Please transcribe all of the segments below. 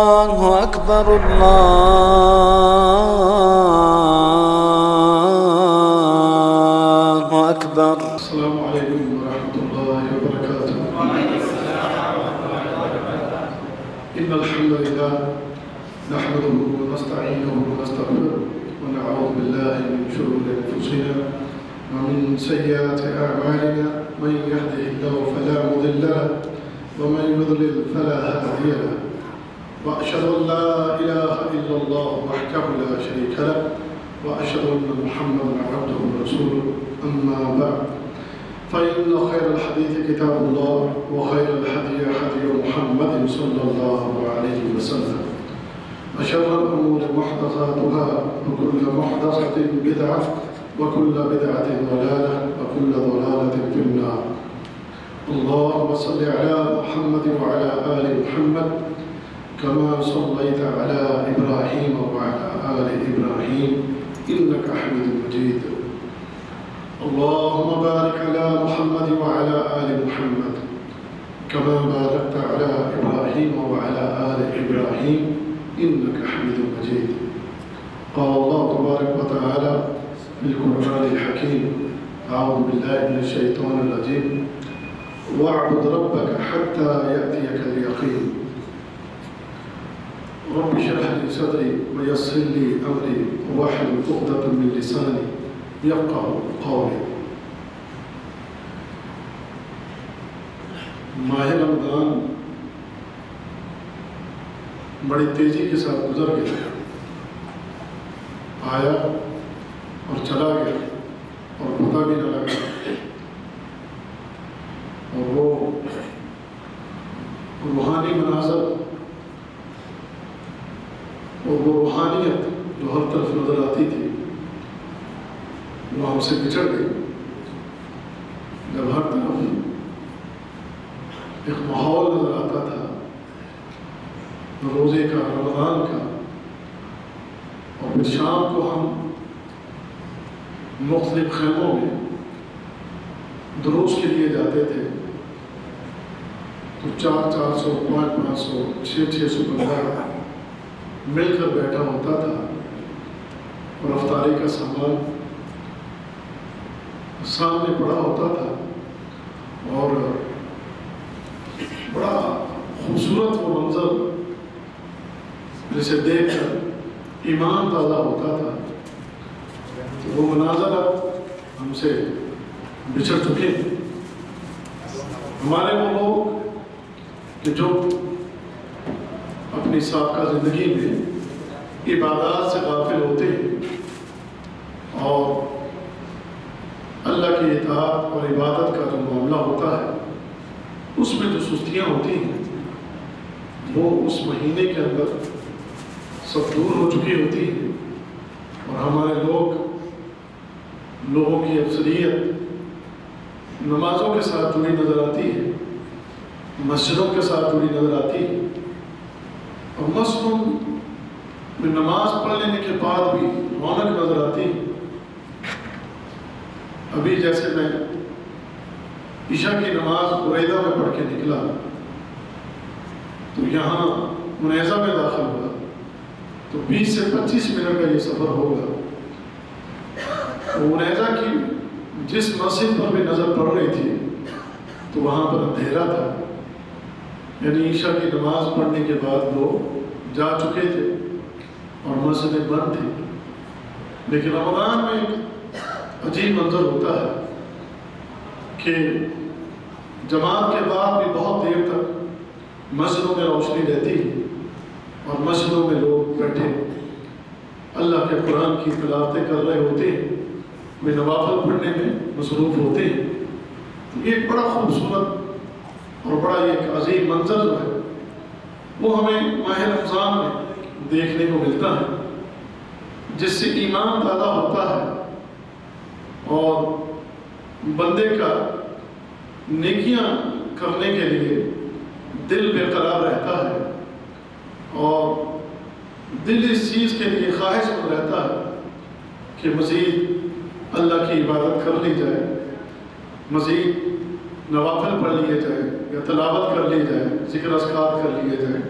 الله أكبر الله أكبر. السلام عليكم ورحمة الله وبركاته. إن الحمد لله نحمده ونستعينه ونستغفره ونعوذ بالله من شرور أنفسنا ومن سيئات أعمالنا، من يهده الله فلا مضل له ومن يضلل فلا هادي له، وأشهد أن لا إله إلا الله وحده لا شريك له، وأشهد أن محمدا عبده ورسوله. أما بعد، فإن خير الحديث كتاب الله، وخير الهدي هدي محمد صلى الله عليه وسلم، وشر الأمور محدثاتها، وكل محدثة بدعة، وكل بدعة ضلالة، وكل ضلالة في النار. اللهم صل على محمد وعلى آل محمد كما صليت على إبراهيم وعلى آل إبراهيم إنك حميد مجيد. اللهم بارك على محمد وعلى آل محمد كما باركت على إبراهيم وعلى آل إبراهيم إنك حميد مجيد. قال الله تبارك وتعالى في القرآن الحكيم: أعوذ بالله من الشيطان الرجيم، واعبد ربك حتى يأتيك اليقين. رب اشرح لي صدري ويسر لي أمري واحلل عقدة من لساني يفقهوا قولي. ماہ رمضان بڑی تیزی کے ساتھ گزر گیا، آیا اور چلا گیا اور پتہ بھی نہ لگا، اور وہ روحانی مناظر اور وہ روحانیت جو ہر طرف نظر آتی تھی وہ ہم سے بچھڑ گئی. جب ہر طرف ایک ماحول نظر آتا تھا روزے کا، رمضان کا، اور پھر شام کو ہم مختلف خیموں میں دروس کے لیے جاتے تھے، تو 400 500 600 بندہ مل کر بیٹھا ہوتا تھا، اور افطاری کا سامان سامنے پڑا ہوتا تھا، اور بڑا خوبصورت وہ منظر جسے دیکھ کر ایمان تازہ ہوتا تھا. تو وہ مناظر اب ہم سے بچھڑ چکے ہیں. ہمارے وہ لوگ کہ جو اپنی سابقہ زندگی میں عبادات سے غافل ہوتے ہیں اور اللہ کی اطاعت اور عبادت کا جو معاملہ ہوتا ہے اس میں جو سستیاں ہوتی ہیں وہ اس مہینے کے اندر سب دور ہو چکی ہوتی ہیں. اور ہمارے لوگوں کی اکثریت نمازوں کے ساتھ جڑی نظر آتی ہے، مسجدوں کے ساتھ جڑی نظر آتی ہے، اور مسجدوں میں نماز پڑھ لینے کے بعد بھی رونق نظر آتی ہے. ابھی جیسے میں عشاء کی نماز بریدہ میں پڑھ کے نکلا تو یہاں منیزہ میں داخل ہوا تو 20 سے 25 منٹ کا یہ سفر ہوگا. منیزہ کی جس مسجد پر بھی نظر پڑ رہی تھی تو وہاں پر اندھیرا تھا، یعنی عشاء کی نماز پڑھنے کے بعد لوگ جا چکے تھے اور مسجدیں بند تھیں. لیکن رمضان میں ایک عجیب منظر ہوتا ہے کہ جماعت کے بعد بھی بہت دیر تک مسجدوں میں روشنی رہتی ہے اور مسجدوں میں لوگ بیٹھے اللہ کے قرآن کی تلاوتیں کر رہے ہوتے ہیں، میں نوافل پڑھنے میں مصروف ہوتے ہیں. یہ ایک بڑا خوبصورت اور بڑا ایک عظیم منظر جو ہے وہ ہمیں ماہ رمضان میں دیکھنے کو ملتا ہے، جس سے ایمان پیدا ہوتا ہے اور بندے کا نیکیاں کرنے کے لیے دل بے قرار رہتا ہے اور دل اس چیز کے لیے خواہش مند رہتا ہے کہ مزید اللہ کی عبادت کر لی جائے، مزید نوافل پڑھ لیے جائے یا تلاوت کر لی جائے، ذکر اذکار کر لیا جائے،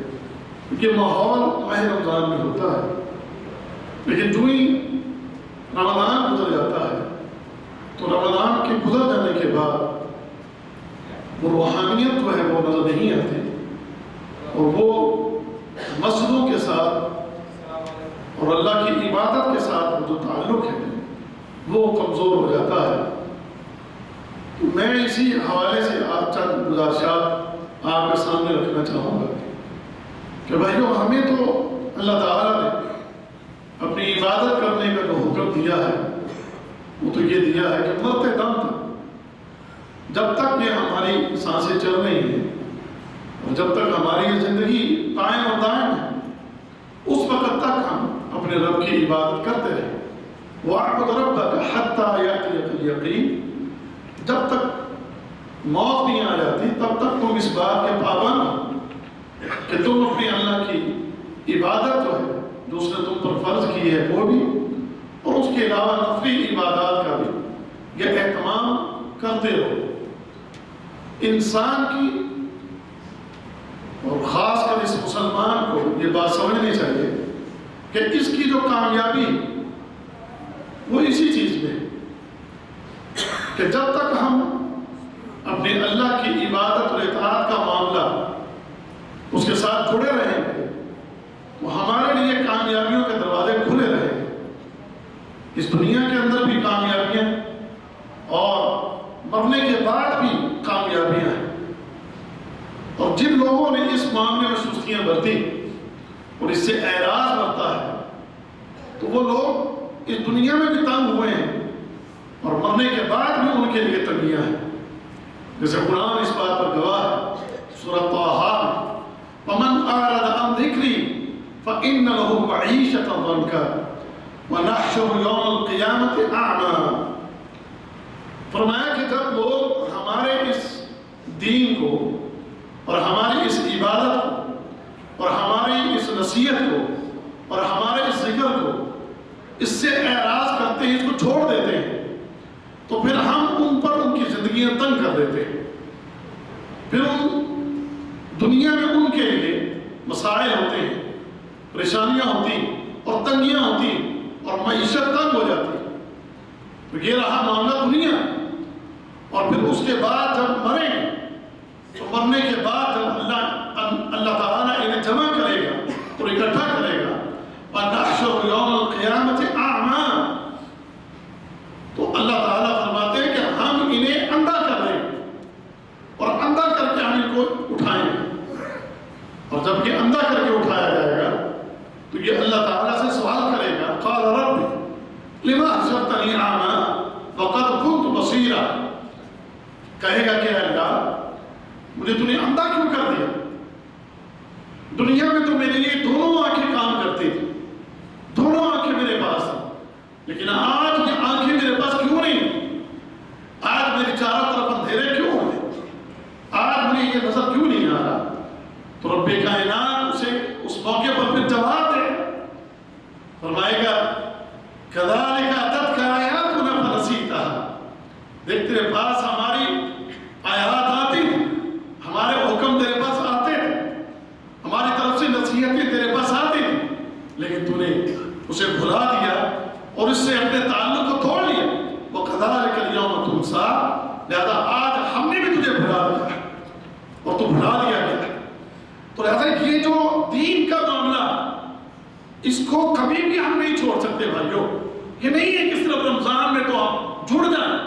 یہ ماحول ماہ رمضان میں ہوتا ہے۔ لیکن جو ہی رمضان گزر جاتا ہے تو رمضان کے گزر جانے کے بعد وہ روحانیت جو ہے وہ نظر نہیں آتی، اور وہ مسجدوں کے ساتھ اور اللہ کی عبادت کے ساتھ جو تعلق ہے وہ کمزور ہو جاتا ہے۔ میں اسی حوالے سے آج چند گزارشات آپ کے سامنے رکھنا چاہوں گا کہ بھائیو، ہمیں تو اللہ تعالیٰ نے اپنی عبادت کرنے کا جو حکم دیا ہے وہ تو یہ دیا ہے کہ مرتے دم تک، جب تک یہ ہماری سانسیں چل رہی ہیں اور جب تک ہماری یہ زندگی قائم اور دائم ہے، اس وقت تک ہم اپنے رب کی عبادت کرتے رہیں۔ وَاعْبُدْ رَبَّكَ حَتَّى يَأْتِيَكَ الْيَقِينُ، جب تک موت نہیں آ جاتی تب تک تم اس بات کے پابند ہو کہ تم اپنی اللہ کی عبادت جو ہے جو اس نے تم پر فرض کی ہے وہ بھی، اور اس کے علاوہ نفلی عبادات کا بھی یہ اہتمام کرتے رہو۔ انسان کی اور خاص کر اس مسلمان کو یہ بات سمجھنی چاہیے کہ اس کی جو کامیابی وہ اسی چیز میں کہ جب تک ہم اپنے اللہ کی عبادت اور اطاعت کا معاملہ اس کے ساتھ جڑے رہیں گے تو ہمارے لیے کامیابیوں کے دروازے کھلے رہیں گے، اس دنیا کے اندر بھی کامیابیاں اور مرنے کے بعد بھی کامیابیاں ہیں۔ اور جن لوگوں نے اس معاملے میں سستیاں برتی اور اس سے اعراض برتا ہے تو وہ لوگ اس دنیا میں بھی تنگ ہوئے ہیں اور مرنے کے بعد بھی ان کے لیے تنگیاں ہیں، جیسے قرآن اس بات پر گواہ ہے سورۃ طٰہٰ، وَمَنْ أَعْرَضَ عَنْ ذِكْرِي فَإِنَّ لَهُ مَعِيشَةً ضَنْكًا وَنَحْشُرُهُ يَوْمَ الْقِيَامَةِ أَعْمَىٰ۔ فرمایا کہ جب لوگ ہمارے اس دین کو اور ہماری اس عبادت کو اور ہماری اس نصیحت کو اور ہمارے اس ذکر کو اس سے اعراض کرتے ہیں، اس کو چھوڑ دیتے ہیں، تو پھر ہم ان پر ان کی زندگیاں تنگ کر دیتے ہیں، پھر دنیا میں ان کے لیے مسائل ہوتے ہیں، پریشانیاں ہوتی اور تنگیاں ہوتی اور معیشت تنگ ہو جاتی۔ تو یہ رہا معاملہ دنیا، اور پھر اس کے بعد جب مریں تو مرنے کے بعد جب اللہ تعالیٰ انہیں جمع کرے گا اور اکٹھا کرے گا، وَنَحْشُرُ يَوْمَ الْقِيَامَةِ أَعْمَىٰ، تو اللہ تعالیٰ فرماتے ہیں کہ ہم انہیں اندھا کر دیں گے اور اندھا کر کے ہم ان کو اٹھائیں گے، اور جب یہ اندھا کر کے اٹھایا جائے گا تو یہ اللہ تعالیٰ سے سوال کرے گا، قَالَ رَبِّ لِمَا حَشَرْتَنِي أَعْمَىٰ وَقَدْ كُنْتُ بَصِيرًا، کہے گا کہ اللہ مجھے تو نے اندھا کیوں کر دیا؟ دنیا میں تو میرے لیے دونوں آنکھیں کام کرتی تھی، دونوں آنکھیں میرے پاس ہیں، لیکن آج یہ آنکھیں میرے پاس کیوں نہیں؟ آج میری چاروں طرف اندھیرے کیوں ہوئے؟ آج مجھے یہ نظر کیوں نہیں آ رہا؟ تو رب کائنات اسے اس موقع پر پھر جواب دے، فرمائے گا كَذَلِكَ أَتَتْكَ آيَاتُنَا فَنَسِيتَهَا، دیکھ تیرے پاس ہماری آیات آتی تھی، ہمارے حکم تیرے پاس آتے تھے، ہماری طرف سے نصیحتیں تیرے پاس آتی تھی، لیکن تو نے اسے بھلا دیا اور اس سے اپنے تعلق کو توڑ لیا۔ وَكَذَلِكَ الْيَوْمَ تُنسَىٰ، لہذا آج ہم نے بھی تجھے بھلا دیا اور تو بھلا دیا گیا۔ تو لہذا یہ جو دین کا معاملہ اس کو کبھی بھی ہم نہیں چھوڑ سکتے بھائیوں۔ یہ نہیں ہے کہ صرف رمضان میں تو آپ جڑ جائیں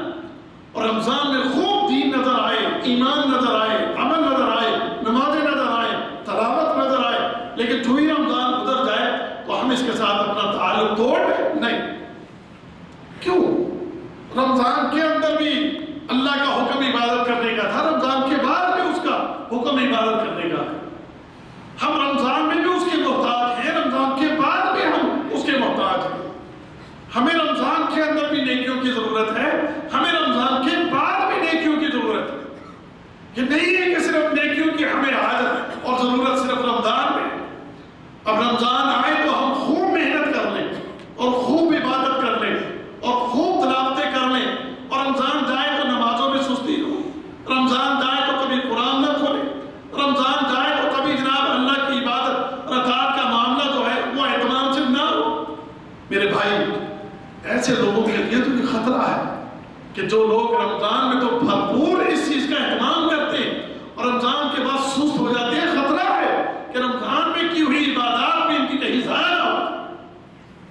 اور رمضان میں خوب دین نظر آئے، ایمان نظر آئے، عمل نظر آئے، نمازیں نظر آئے، تلاوت نظر آئے، لیکن جو ہی رمضان گزر جائے تو ہم اس کے ساتھ اپنا تعلق توڑ نہیں۔ کیوں؟ رمضان کے اندر بھی اللہ کا حکم عبادت کرنے کا تھا، رمضان کے بعد بھی اس کا حکم عبادت کرنے کا ہے۔ ہم رمضان میں بھی اس کے محتاج ہیں، رمضان کے بعد بھی ہم اس کے محتاج ہیں۔ ہمیں رمضان کے اندر بھی نیکیوں کی ضرورت ہے، ہمیں رمضان کے بعد بھی نیکیوں کی ضرورت ہے۔ یہ نہیں ہے کہ صرف نیکیوں کی ہمیں حاجت اور ضرورت صرف رمضان میں۔ اب رمضان آئے تو ہم خوب محنت کر لیں اور خوب عبادت کر لیں اور خوب تلاوتیں کر لیں، اور رمضان جائے تو نمازوں میں سستی ہو، رمضان جائے تو کبھی قرآن نہ کھولے، ایسے لوگوں کے لیے تو یہ خطرہ ہے کہ جو لوگ رمضان میں تو بھرپور اس چیز کا اہتمام کرتے ہیں اور رمضان کے بعد سست ہو جاتے ہیں، خطرہ ہے کہ رمضان میں کی ہوئی عبادات بھی ان کی کہیں ضائع نہ ہو۔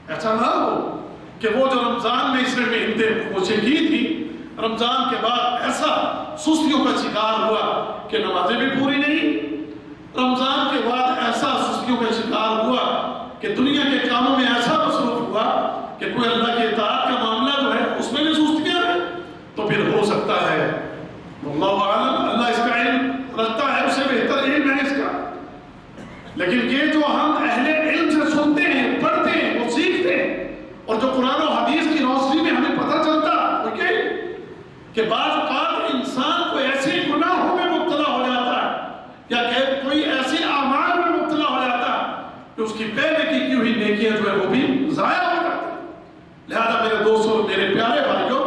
ایسا نہ ہو کہ وہ جو رمضان میں اس نے محنتیں کوششیں کی تھی، رمضان کے بعد ایسا سستیوں کا شکار ہوا کہ نمازیں بھی پوری نہیں، رمضان کے بعد ایسا سستیوں کا شکار ہوا کہ دنیا کے کاموں میں ایسا مصروف ہوا کہ کوئی اللہ کے اطاعت کا معاملہ جو ہے اس میں بھی سستیاں ہیں، تو پھر ہو سکتا ہے واللہ اعلم، اللہ اس کا علم رکھتا ہے، اسے بہتر علم ہے اس کا، لیکن یہ جو ہم اہل علم سے سنتے ہیں، پڑھتے ہیں، وہ سیکھتے ہیں، اور جو قرآن و حدیث کی روشنی میں ہمیں پتہ چلتا وہ کیا ہے کہ بعض اوقات انسان کو ایسے گناہوں میں مبتلا ہو جاتا ہے یا کہ کوئی ایسے اعمال میں مبتلا ہو جاتا ہے کہ اس کی پہلے کی ہوئی نیکیاں جو ہے وہ بھی ضائع ہو جاتی ہیں۔ لہذا میرے دوستوں، میرے پیارے بھائیوں،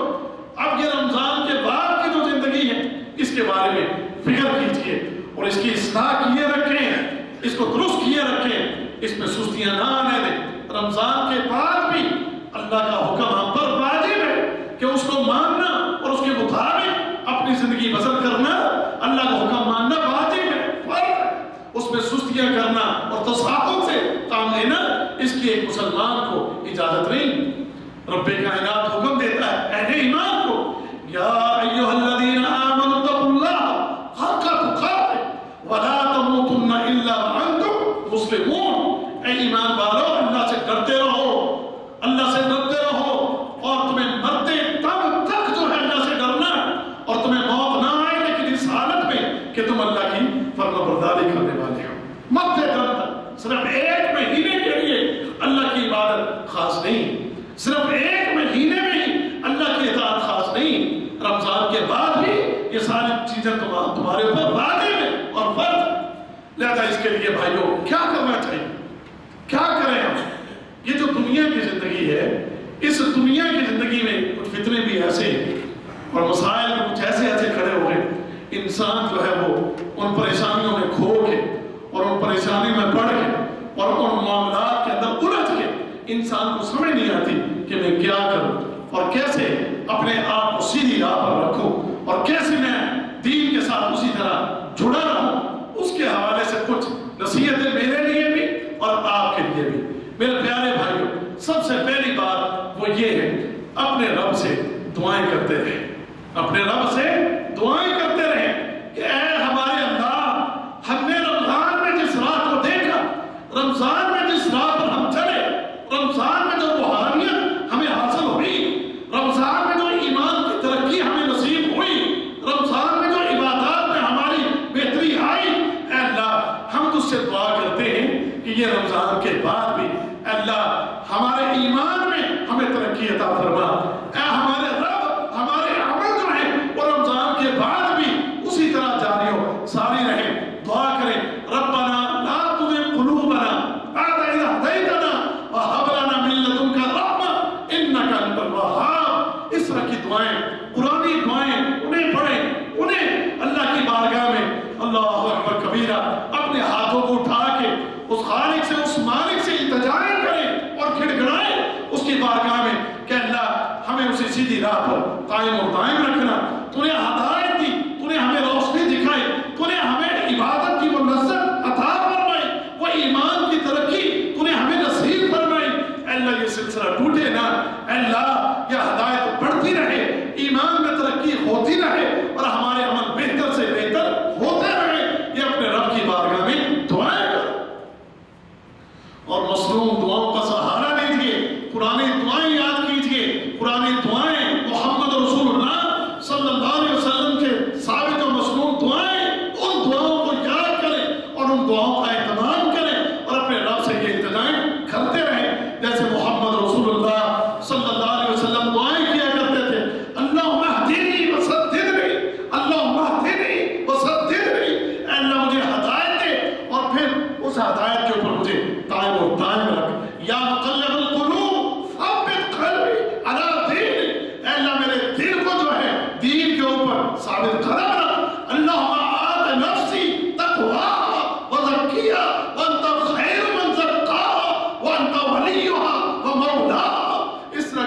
اب یہ رمضان کے بعد کی جو زندگی ہے اس کے بارے میں فکر کیجیے اور اس کی اصلاح کیے رکھیں، اس کو درست کیے رکھیں، اس میں سستیاں نہ آنے دیں۔ رمضان کے بعد بھی اللہ کا حکم ہم پر واجب ہے کہ اس کو ماننا اور اس کے مطابق اپنی زندگی بسر کرنا، اللہ کا حکم ماننا واجب ہے، فرض ہے۔ اس میں سستیاں کرنا اور تصاحب سے کام لینا اس کی ایک مسلمان کو اجازت نہیں۔ رب کائنات حکم دیتا ہے اہل ایمان کو، یا ایھا الذین آمنوا اتقوا اللہ حق تقاتہ ولا تموتن الا وانتم مسلمون۔ اے ایمان والو، اللہ سے ڈرتے رہو، اللہ سے ڈرتے رہو، اور تمہیں مرتے تب تک جو ہے اللہ سے ڈرنا، اور تمہیں موت نہ آئے لیکن اس حالت میں کہ تم اللہ کی فرما برداری کرنے والے ہو۔ مرتے دم تک، صرف ایک مہینے کے لیے اللہ کی عبادت خاص نہیں، صرف ایک مہینے میں ہی اللہ کی اطاعت خاص نہیں، رمضان کے بعد بھی یہ ساری چیزیں تمہارے اوپر واجب ہیں اور فرض ہیں۔ لہذا اس کے لیے بھائیوں کیا کرنا چاہیے، کیا کریں ہم؟ یہ جو دنیا کی زندگی ہے، اس دنیا کی زندگی میں کچھ فتنے بھی ایسے اور مسائل بھی کچھ ایسے کھڑے ہو گئے، انسان جو ہے وہ ان پریشانیوں میں کھو کے اور ان پریشانیوں میں پڑ کے اور ان معاملات کے اندر الجھ کے انسان کو سمجھ نہیں آتی کہ میں کیا کروں اور کیسے اپنے آپ کو سیدھی راہ پر رکھوں اور کیسے میں دین کے ساتھ اسی طرح جڑا رہوں۔ اس کے حوالے سے کچھ نصیحتیں میرے لیے بھی اور آپ کے لیے بھی۔ میرے پیارے بھائیوں، سب سے پہلی بات وہ یہ ہے، اپنے رب سے دعائیں کرتے رہیں، اپنے رب سے دعائیں کرتے رہیں کہ اے ہمارے اللہ، ہم نے رمضان میں جس رات کو دیکھا، رمضان میں جس رات پر ہم چلے، رمضان میں جو روحانیت ہمیں حاصل ہوئی، رمضان میں جو ایمان کی ترقی ہمیں نصیب ہوئی، رمضان میں جو عبادات میں ہماری بہتری آئی، اے اللہ ہم تجھ سے دعا کرتے ہیں کہ یہ رمضان کے بعد بھی اے اللہ ہمارے ایمان میں ہمیں ترقی عطا فرما۔ اے ہمارے رب، ہمارے عمل جو ہیں وہ رمضان کے بعد بھی اسی طرح جاری ہو ساری رہیں۔ دعا کریں، ربنا لا تزغ قلوبنا بعد إذ هديتنا وهب لنا من لدنك رحمة إنك أنت الوهاب۔ اس طرح کی دعائیں، قرآنی دعائیں انہیں پڑھیں، انہیں اللہ کی بارگاہ میں اللہ اکبر کبیرہ اپنے ہاتھوں کو اٹھا کے اس خالق سے، اس مالک سے التجائیں کریں اور گڑگڑائیں اس کی بارگاہ میں کہ اللہ ہمیں اسی سیدھی راہ پر قائم اور دائم رکھنا۔ تو نے ہدایت دی، تو نے ہمیں روشنی دکھائی، تو نے ہمیں عبادت کی وہ لذت عطا فرمائی، وہ ایمان کی ترقی تو نے ہمیں نصیب فرمائی۔ اے اللہ یہ سلسلہ ٹوٹے نہ، اے اللہ یہ ہدایت بڑھتی رہے، ایمان میں ترقی ہوتی رہے اور ہمارے عمل بہتر سے بہتر ہوتے رہے۔ یہ اپنے رب کی بارگاہ میں دعائیں کریں اور مصنون دعاؤں کا سہارا لیجیے، قرآنی دعائیں یاد کیجیے، قرآنی دعائیں محمد رسول اللہ صلی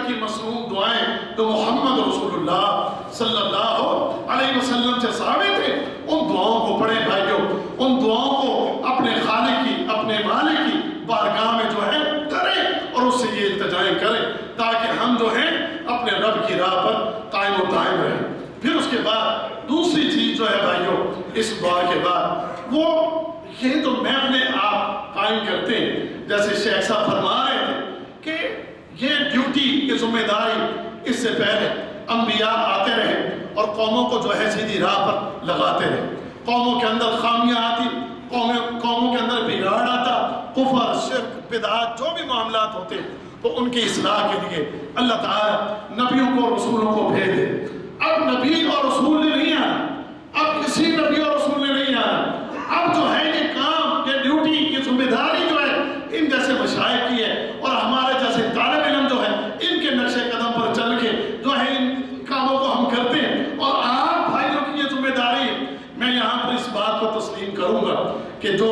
طرح کی مصنوع دعائیں تو محمد رسول اللہ صلی اللہ علیہ وسلم سے ثابت ہے، ان دعاؤں کو پڑھیں بھائیوں، ان دعاؤں کو اپنے خالق کی، اپنے مالک کی بارگاہ میں جو ہے کریں اور اس سے یہ التجائیں کریں تاکہ ہم جو ہیں اپنے رب کی راہ پر قائم و دائم رہیں۔ پھر اس کے بعد دوسری چیز جو ہے بھائیوں اس دعا کے بعد وہ یہ تو محفلیں آپ قائم کرتے ہیں، جیسے شیخ صاحب فرما رہے تھے کہ یہ ڈیوٹی، یہ ذمہ داری اس سے پہلے انبیاء آتے رہے اور قوموں کو جو ہے سیدھی راہ پر لگاتے رہے۔ قوموں کے اندر خامیاں آتی، قوموں کے اندر بگاڑ آتا، کفر، شرک، بدعات، جو بھی معاملات ہوتے تو ان کی اصلاح کے لیے اللہ تعالیٰ نبیوں کو، رسولوں کو بھیجے۔ اب نبی اور رسول نے نہیں آنا، اب کسی نبی اور رسول نے نہیں آنا، اب جو ہے یہ کام، یہ ڈیوٹی، یہ ذمہ داری جو ہے ان جیسے مشائخ کی ہے اور ہمارے جیسے طالب علم جو ہے ان کے نقش قدم پر چل کے جو ہے ان کاموں کو ہم کرتے ہیں۔ اور آپ بھائیوں کی یہ ذمہ داری ہے۔ میں یہاں پر اس بات کو تسلیم کروں گا کہ جو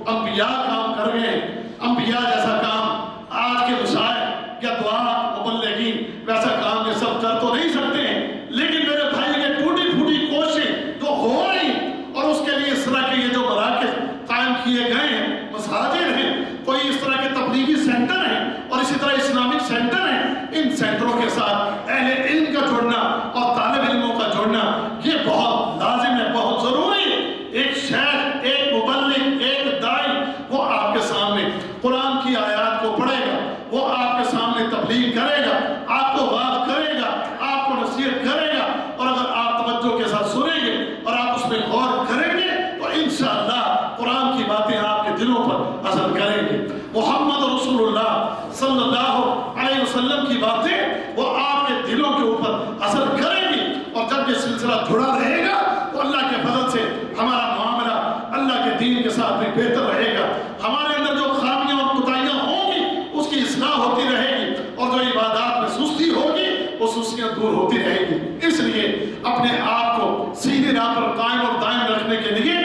انبیاء کام کر رہے ہیں، انبیاء جیسا کام آج کے مشائخ یا دعات، مبلغین ویسا کام یہ سب کر تو نہیں سکتے ہیں، لیکن میرے بھائی یہ ٹوٹی پھوٹی کوششیں جو ہو رہی اور اس کے لیے اس طرح کے یہ جو مراکز قائم کیے گئے ہیں، مساجد ہیں، کوئی اس طرح کے تبلیغی سینٹر ہیں اور اسی طرح اسلامک سینٹر ہیں، ان سینٹروں کے ساتھ اہل علم کا جڑنا اور طالب علموں کا جڑنا یہ بہت لازم ہے، بہت ضروری ہے۔ ایک شیخ، ایک مبلغ، ایک داعی وہ آپ کے سامنے قرآن کی آیات کو پڑھے گا، وہ آپ کے سامنے تبلیغ کرے گا، آپ کو واعظ کرے گا، آپ کو نصیحت کرے گا، اور اگر آپ توجہ کے ساتھ سنیں گے اور آپ اس میں غور کریں گے تو انشاءاللہ قرآن کی باتیں آپ کے دلوں پر اثر کریں گے۔ محمد رسول اللہ صلی اللہ علیہ وسلم کی باتیں وہ آپ کے دلوں کے اوپر اثر کریں گی، اور جب یہ سلسلہ جڑا رہے گا تو اللہ کے فضل سے ہمارا معاملہ اللہ کے دین کے ساتھ بھی بہتر رہے گا۔ ہمارے اندر جو خامیاں اور کوتاہیاں ہوں گی اس کی اصلاح ہوتی رہے گی، اور جو عبادات میں سستی ہوگی وہ سستیاں دور ہوتی رہیں گی۔ اس لیے اپنے آپ کو سیدھی راہ پر قائم اور دائم رکھنے کے لیے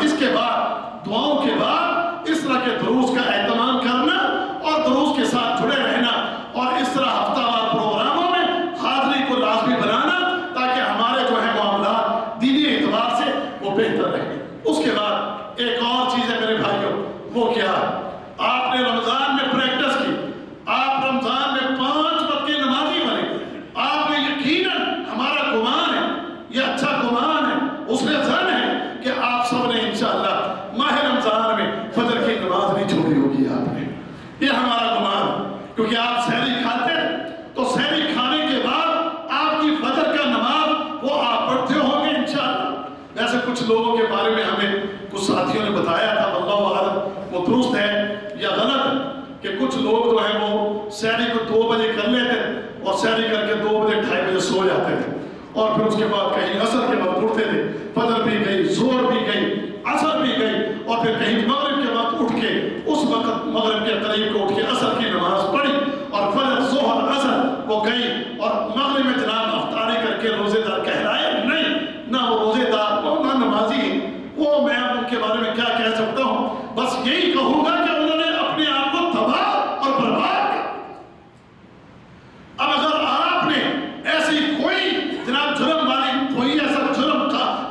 اس کے بعد دعاؤں کے بعد اس طرح کے دروس کا اہتمام کرنا اور دروس کے ساتھ جڑے رہنا، اور اس طرح ہفتہ وار پروگراموں میں حاضری کو لازمی بنانا تاکہ ہمارے جو ہے معاملات دینی اعتبار سے وہ بہتر رہیں۔ اس کے بعد ایک اور چیز ہے میرے بھائیوں، وہ کیا ہے؟ آپ نے رمضان میں پریکٹس کی، آپ رمضان میں 5 وقت کے نمازی بنے، آپ نے یقیناً، ہمارا گمان ہے، یہ اچھا گمان ہے، اس میں ظن ہے کہ آپ سب نے انشاءاللہ ماہ رمضان میں فجر کی نماز نہیں چھوڑی ہوگی آپ نے، یہ ہمارا گمان، کیونکہ آپ سحری کھاتے ہیں تو سحری کھانے کے بعد آپ کی فجر کا نماز وہ آپ پڑھتے ہوں گے انشاءاللہ۔ ویسے کچھ لوگوں کے بارے میں ہمیں کچھ ساتھیوں نے بتایا تھا، اللہ عالم وہ درست ہے یا غلط ہے، کہ کچھ لوگ جو ہیں وہ سحری کو 2 بجے کر لیتے اور سحری کر کے 2 بجے 2:30 بجے سو جاتے تھے، اور پھر اس کے بعد کہیں عصر کے وقت اٹھتے تھے، فجر بھی گئی، ظہر بھی گئی، عصر بھی گئی، اور پھر کہیں مغرب کے وقت اٹھ کے اس وقت مغرب کے قریب کو اٹھ کے عصر کی نماز پڑھی، اور فجر، ظہر، عصر وہ گئی، اور مغرب میں جناب افطاری کر کے روزے دار کہلائے نہیں، نہ وہ روزے دار نہ نمازی، وہ میں ان کے بارے میں کیا کہہ سکتا ہوں، بس یہی کہوں گا کہ انہوں نے اپنے آپ کو تباہ اور برباد کیا۔ اب اگر آپ نے ایسی کوئی جناب جرم والی کوئی ایسا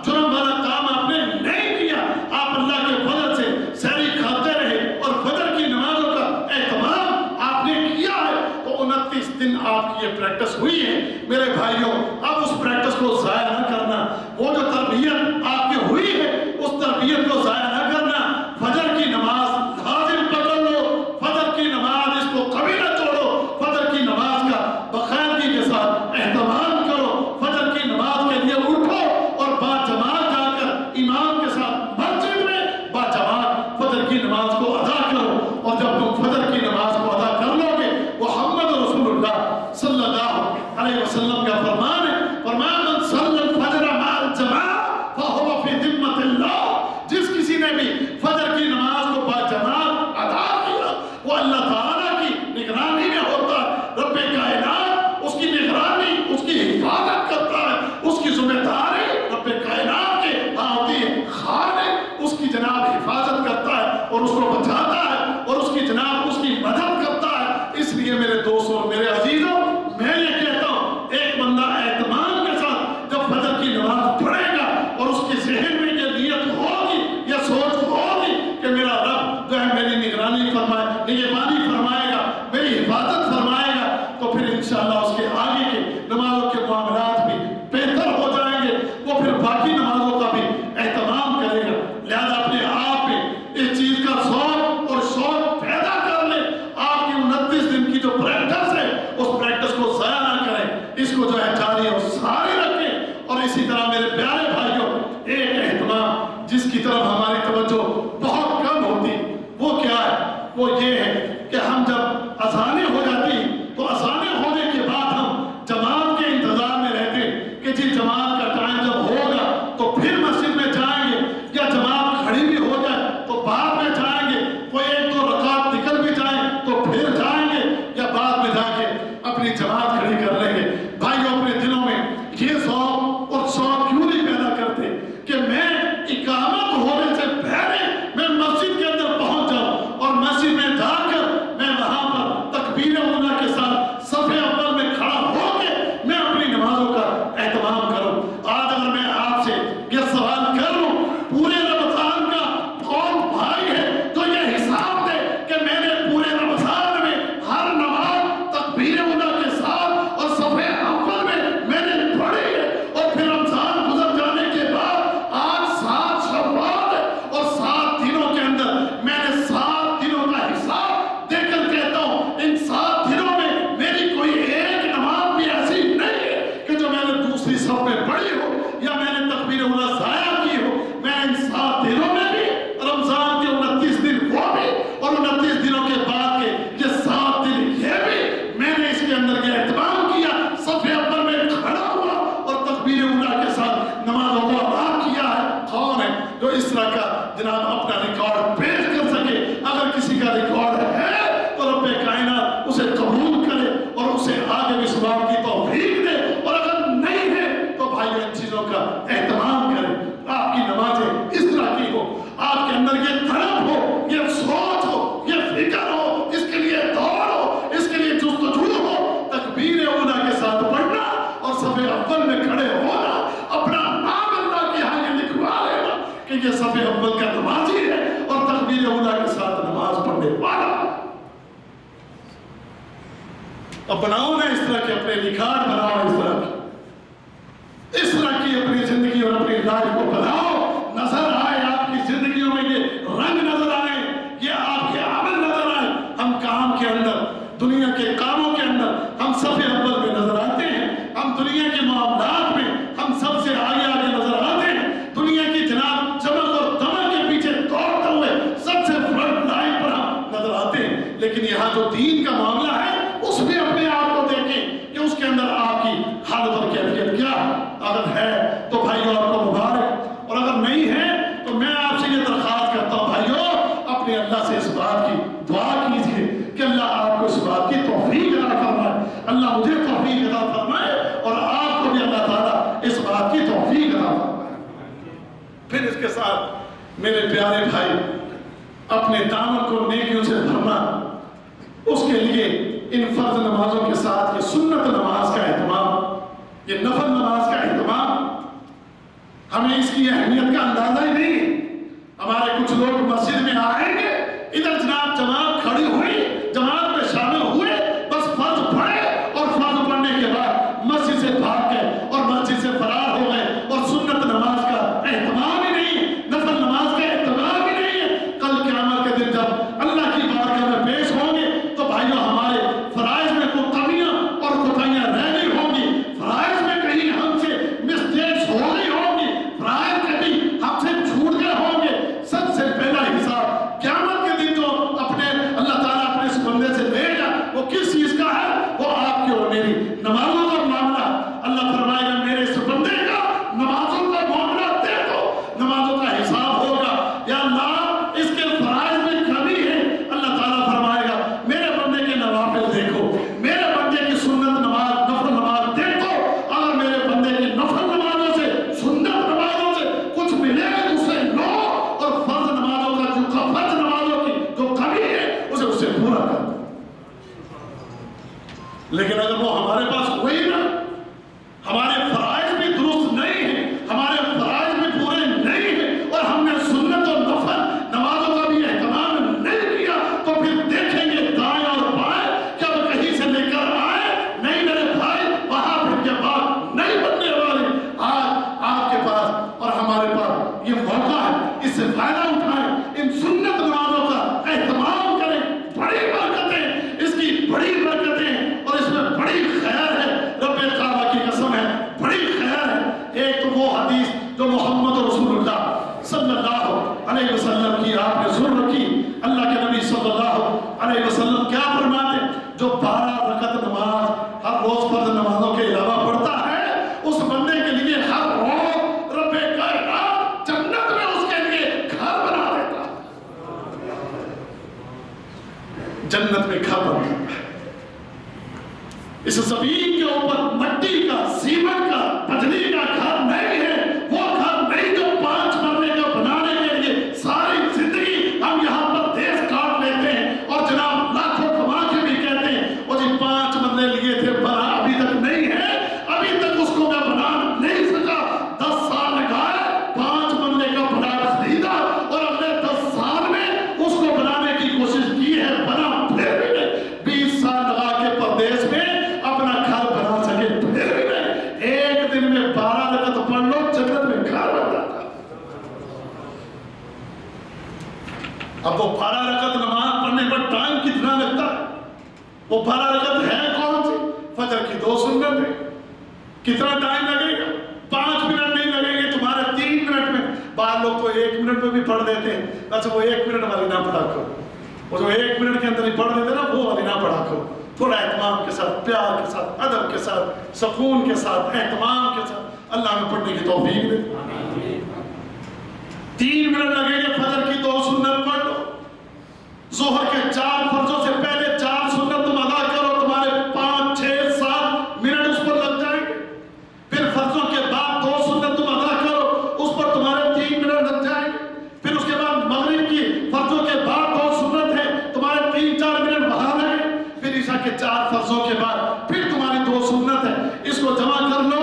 جرم والا کام آپ نے نہیں کیا، آپ اللہ کے فضل سے سحری کھاتے رہے اور فجر کی نمازوں کا اہتمام آپ نے کیا ہے، تو 29 دن آپ کی یہ پریکٹس ہوئی ہے میرے بھائیوں۔ اب اس پریکٹس کو ضائع نہ کرنا، وہ جو تربیت آپ کی ہوئی ہے اس تربیت کو ضائع نہ کرنا۔ فجر کی نماز لازم پکڑ لو، فجر کی نماز اس کو کبھی نہ چھوڑو، فجر کی نماز کا باقاعدگی کے ساتھ اہتمام کرو، فجر کی نماز کے لیے اٹھو اور باجماعت جا کر امام کے ساتھ مسجد میں باجماعت فجر کی نماز کو ادا کرو، اور جب تم فجر کی نماز کو ادا کر لو گے، محمد رسول اللہ صلی اللہ علیہ وسلم کا فرمان ہے، فرمان من صلی الفجر مع الجماعۃ فهو فی ذمۃ اللہ، جس کسی نے بھی فجر کی نماز کو باجماعت ادا کیا وہ اللہ تعالیٰ کی نگرانی میں ہوتا ہے، رب کائنات اس کی نگرانی، اس کی حفاظت کرتا ہے، اس کی ذمہ داری رب کائنات کے ہاں ہوتی ہے، خالق اس کی جناب حفاظت کرتا ہے اور اس کو بچاتا ہے اور اس کی جناب اس کی مدد کرتا ہے۔ اس لیے میرے دوستوں اور میرے عزیزوں، وہ یہ ہے کہ ہم جب اذانیں ہو جاتی تو اذانیں ہونے کے بعد ہم جماعت کے انتظار میں رہتے کہ جی جماعت کا ٹائم جب ہوگا تو پھر مسجد میں جائیں گے، یا جماعت کھڑی بھی ہو جائے تو بعد میں جائیں گے، کوئی ایک دو رکعت نکل بھی جائیں تو پھر جائیں گے، یا بعد میں جا کے اپنی جماعت کھڑی کر لیں گے۔ بھائیوں اپنے دلوں میں یہ ذوق اور شوق کیوں نہیں پیدا کرتے کہ میں اقامت ہونے سے پہلے میں مسجد کے اندر پہنچ جاؤں اور مسجد میں جا کر میں وہاں پر تکبیر اولیٰ کے ساتھ صف اول میں کھڑا ہو کے میں اپنی نمازوں کا اہتمام کروں۔ آج اگر میں آپ سے یہ سوال کر لوں پورے رمضان کا کون بھائی ہے تو یہ حساب دے کہ میں نے پورے رمضان میں ہر نماز تکبیر اولیٰ کے ساتھ اور صف اول میں نے پڑھی ہے، اور پھر رمضان گزر جانے کے بعد آج 7 شوال ہے اور 7 دنوں کے اندر میں نے 7 دنوں کا حساب دے کر کہتا ہوں ان 7 دنوں میں میری کوئی ایک نماز بھی ایسی نہیں ہے کہ جو میں نے دوسری صف میں پڑھی ہو یا میں نے تکبیر اولیٰ ضائع کی ہو۔ میں ان 7 دنوں میں بھی رمضان کے 29 دن وہ بھی اور 29 دنوں کے بعد کے یہ 7 دن یہ بھی میں نے اس کے اندر کے اہتمام کیا، صف اول میں کھڑا ہوا اور تکبیر اولیٰ کے ساتھ نمازوں کو ادا کیا ہے۔ کون ہے جو اس طرح کا جناب اپنا ریکارڈ پیش کر سکے؟ اگر کسی کا ریکارڈ ہے تو رب کائنات اسے قبول کرے اور اسے آگے بھی سباب کی توفیق دے، اور اگر نہیں ہے تو بھائیو ان چیزوں کا اہتمام کرے۔ آپ کی نمازیں اس طرح کی ہو، آپ کے اندر یہ طلب ہو، یہ سوچ ہو، یہ فکر ہو، اس کے لیے دوڑ ہو، اس کے لیے جستجو ہو، تکبیر اولیٰ کے ساتھ پڑھنا اور صف اول میں کھڑے ہونا، اپنا نام اللہ کے ہاں یہ لکھوا لینا کہ یہ صف اول کا نمازی ہے اور تکبیر اولیٰ کے ساتھ نماز پڑھنے والا۔ اپناؤ نا اس طرح کے اپنے ریکارڈ بناؤ، اس طرح کی اپنی زندگی اور اپنی لائف کو بناؤ، نظر آئے آپ کی زندگیوں میں یہ رنگ نظر آئے، یہ آپ کے عمل نظر آئے۔ ہم کام کے اندر، دنیا کے کاموں کے اندر ہم صف اول میں نظر آتے ہیں، ہم دنیا کے معاملات میں ہم سب سے آگے آگے نظر آتے ہیں، دنیا کی جناب چمک اور دمک کے پیچھے دوڑتے ہوئے سب سے فرنٹ لائن پر ہم نظر آتے ہیں، لیکن یہاں جو دین کا معاملہ ہے اس میں اپنے آپ کو دیکھیں کہ اس کے اندر آپ کی حالت اور کیفیت کیا ہے۔ اگر ہے تو بھائیو آپ کو مبارک، اور اگر نہیں ہے تو میں آپ سے یہ درخواست کرتا ہوں بھائیو اپنے اللہ سے اس بات کی دعا کیجئے کہ اللہ آپ کو اس بات کی توفیق عطا فرمائے، اللہ مجھے توفیق عطا فرمائے اور آپ کو بھی اللہ تعالیٰ اس بات کی توفیق عطا فرمائے۔ پھر اس کے ساتھ میرے پیارے بھائی اپنے دامن کو نیکیوں سے بھرنا، اس کے لیے ان فرض نمازوں کے ساتھ یہ سنت نماز کا اہتمام، یہ نفل نماز کا اہتمام، ہمیں اس کی اہمیت کا اندازہ ہی نہیں ہے۔ ہمارے کچھ لوگ مسجد میں آئیں گے، ادھر جناب جماعت کھڑی ہوئی، جماعت میں شامل ہوئے، بس فرض پڑھے اور فرض پڑھنے کے بعد مسجد سے بھاگ گئے اور مسجد سے فرار ہو گئے، اور سنت نماز کا اہتمام ہی نہیں ہے، نفل نماز کا اہتمام ہی نہیں ہے۔ کل قیامت کے دن جب اللہ کی بارگاہ میں پیش ہوں گے تو بھائیو ہمارے فرائض میں کوئی کمیاں اور کوتاہیاں رہ گئی ہوں گی، فرائض میں کہیں ہم سے مسٹیکس ہو گئی ہوں گی، فرائض کہیں ہم سے چھوٹ گئے ہوں گے۔ سب سے پہلا حساب قیامت کے دن جو اپنے اللہ تعالیٰ اپنے اس بندے سے لے گا وہ کس چیز کا ہے؟ وہ آپ کی اور میری نمازوں کا معاملہ۔ اللہ فرمائے گا میرے اس بندے کا نمازوں کا معاملہ دے دو، نمازوں کا حساب ہوگا۔ یا اللہ اس کے فرائض میں کمی ہے، اللہ تعالیٰ فرمائے گا میرے بندے کے نوافل دیکھو، میرے بندے کی سنت نماز نفل نماز دیکھو، اگر میرے بندے کی نفل نمازوں سے سنت نمازوں سے کچھ ملے گا اسے لو، اور فرض نمازوں کا جو فرض نمازوں کی جو کمی ہے اسے پورا کر دو۔ لیکن اگر وہ ہمارے پاس ہوئی نا، ہمارے فرائض بھی درست نہیں ہیں، ہمارے فرائض بھی پورے نہیں ہیں، اور ہم نے سنت اور نفل نمازوں کا بھی اہتمام نہیں کیا، تو پھر دیکھیں گے دائیں اور بائیں کیا وہ کہیں سے لے کر آئے؟ نہیں میرے بھائی، وہاں پھر یہ بات نہیں بننے والی۔ آج آپ کے پاس اور ہمارے پاس یہ موقع ہے، اس سے فائدہ اٹھائیں، ان سنت نمازوں کا اہتمام کریں، بڑی برکتیں، اس کی بڑی برکتیں اور اس میں بڑی خیر ہے، رب کعبہ کی قسم ہے بڑی خیر ہے۔ ایک تو وہ حدیث جو محمد رسول اللہ صلی اللہ علیہ وسلم کی آپ نے ضرور رکھی۔ اللہ کے نبی صلی اللہ علیہ وسلم کیا فرماتے؟ جو 12 رکعت نماز ہر روز فرض نمازوں کے علاوہ پڑھتا ہے، اس بندے کے لیے ہر روز رب کائنات جنت میں اس کے لیے گھر بنا دیتا ہے، جنت میں گھر بنا دیتا ہے۔ اس زمین کے اوپر مٹی کا، سیمنٹ کا، پتھری کا گھر نہیں ہے، وہ گھر نہیں جو 5 مرلے کا بنانے کے لیے ساری زندگی ہم یہاں پر دیس کاٹ لیتے ہیں اور جناب لاکھوں کما کے بھی کہتے ہیں وہ جی 5 مرلے لیے تھے، بنا ابھی تک نہیں ہے، ابھی تک اس کو میں بنا نہیں سکا۔ 10 سال لگائے، 5 مرلے کا بنا خریدا اور اگلے 10 سال میں اس کو بنانے کی کوشش کی ہے، بنا پھر بھی نہیں۔ 20 سال لگا کے پردیس میں اپنا گھر بنا سکے، پھر بھی نہیں۔ ایک دن میں 12 رکعت پڑھ لو، جنت میں گھر بن جاتا۔ اب وہ 12 رکعت نماز پڑھنے پر ٹائم کتنا لگتا ہے؟ وہ 12 رکعت ہے کون سی؟ فجر کی 2 سنت ہے۔ کتنا ٹائم لگے گا؟ 5 منٹ نہیں لگیں گے تمہارے، 3 منٹ میں۔ بعض لوگ تو 1 منٹ میں بھی پڑھ دیتے ہیں۔ اچھا وہ 1 منٹ والی نہ پڑھا کرو، وہ جو 1 منٹ کے اندر ہی پڑھ دیتے نا، وہ والی نہ پڑھا کرو۔ تھوڑا اہتمام کے ساتھ، پیار کے ساتھ، ادب کے ساتھ، سکون کے ساتھ، اہتمام کے ساتھ اللہ ہمیں پڑھنے کی توفیق دے۔ 3 منٹ لگیں گے، فجر کی 2 سنت پڑھ لو۔ ظہر کے 4 فرضوں سے پہلے 4 سنت تم ادا کرو، تمہارے 5 6 7 منٹ اس پر لگ جائیں گے۔ پھر فرضوں کے بعد 2 سنت تم ادا کرو، اس پر تمہارے 3 منٹ لگ جائیں گے۔ پھر اس کے بعد مغرب کی فرضوں کے بعد 2 سنت ہے، تمہارے 3 4 منٹ وہاں لگے۔ پھر عشاء کے 4 فرضوں کے بعد پھر تمہاری 2 سنت ہے، اس کو جمع کر لو،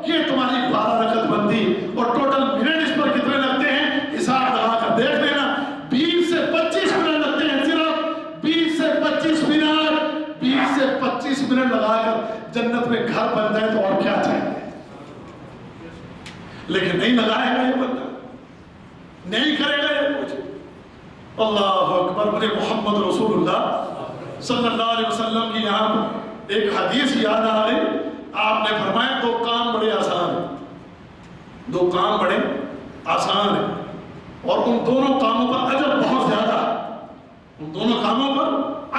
یہ تمہاری 12 رکعت بنتی۔ اور ٹوٹل منٹ اس پر کتنے لگتے ہیں حساب لگا کر دیکھ لینا، 20 سے 25 منٹ لگتے ہیں، صرف 20 سے 25 منٹ، 20 سے 25 منٹ لگا کر جنت میں گھر بن جائے تو اور کیا چاہیے؟ لیکن نہیں لگائے گا یہ بندہ، نہیں کرے گا یہ کچھ۔ اللہ اکبر، مجھے محمد رسول اللہ صلی اللہ علیہ وسلم کی یہاں پر ایک حدیث یاد آ گئی۔ آپ نے فرمایا 2 کام بڑے آسان ہیں، 2 کام بڑے آسان ہیں اور ان دونوں کاموں پر اجر بہت زیادہ ہے، ان دونوں کاموں پر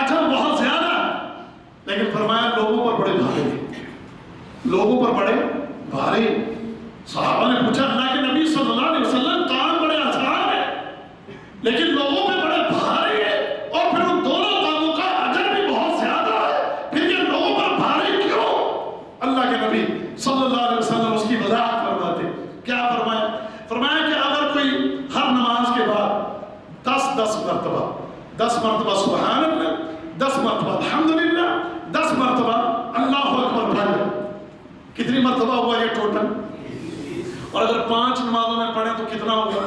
اجر بہت زیادہ ہے، لیکن فرمایا لوگوں پر بڑے بھاری ہیں، لوگوں پر بڑے بھاری۔ صحابہ نے پوچھا اللہ کے نبی صلی اللہ علیہ وسلم کام بڑے آسان ہیں لیکن لوگوں پہ بڑے بھاری ہیں، اور پھر ان دونوں کاموں کا اجر بھی بہت زیادہ ہے، پھر یہ لوگوں پر بھاری کیوں؟ اللہ کے نبی صلی اللہ علیہ وسلم اس کی وضاحت فرماتے۔ کیا فرمایا؟ فرمایا کہ اگر کوئی ہر نماز کے بعد 10 مرتبہ 10 مرتبہ سبحان اللہ، 10 مرتبہ الحمدللہ، 10 مرتبہ اللہ اکبر پڑھے، کتنی مرتبہ ہوا یہ ٹوٹل؟ اور اگر 5 نمازوں میں پڑھیں تو کتنا ہوگا؟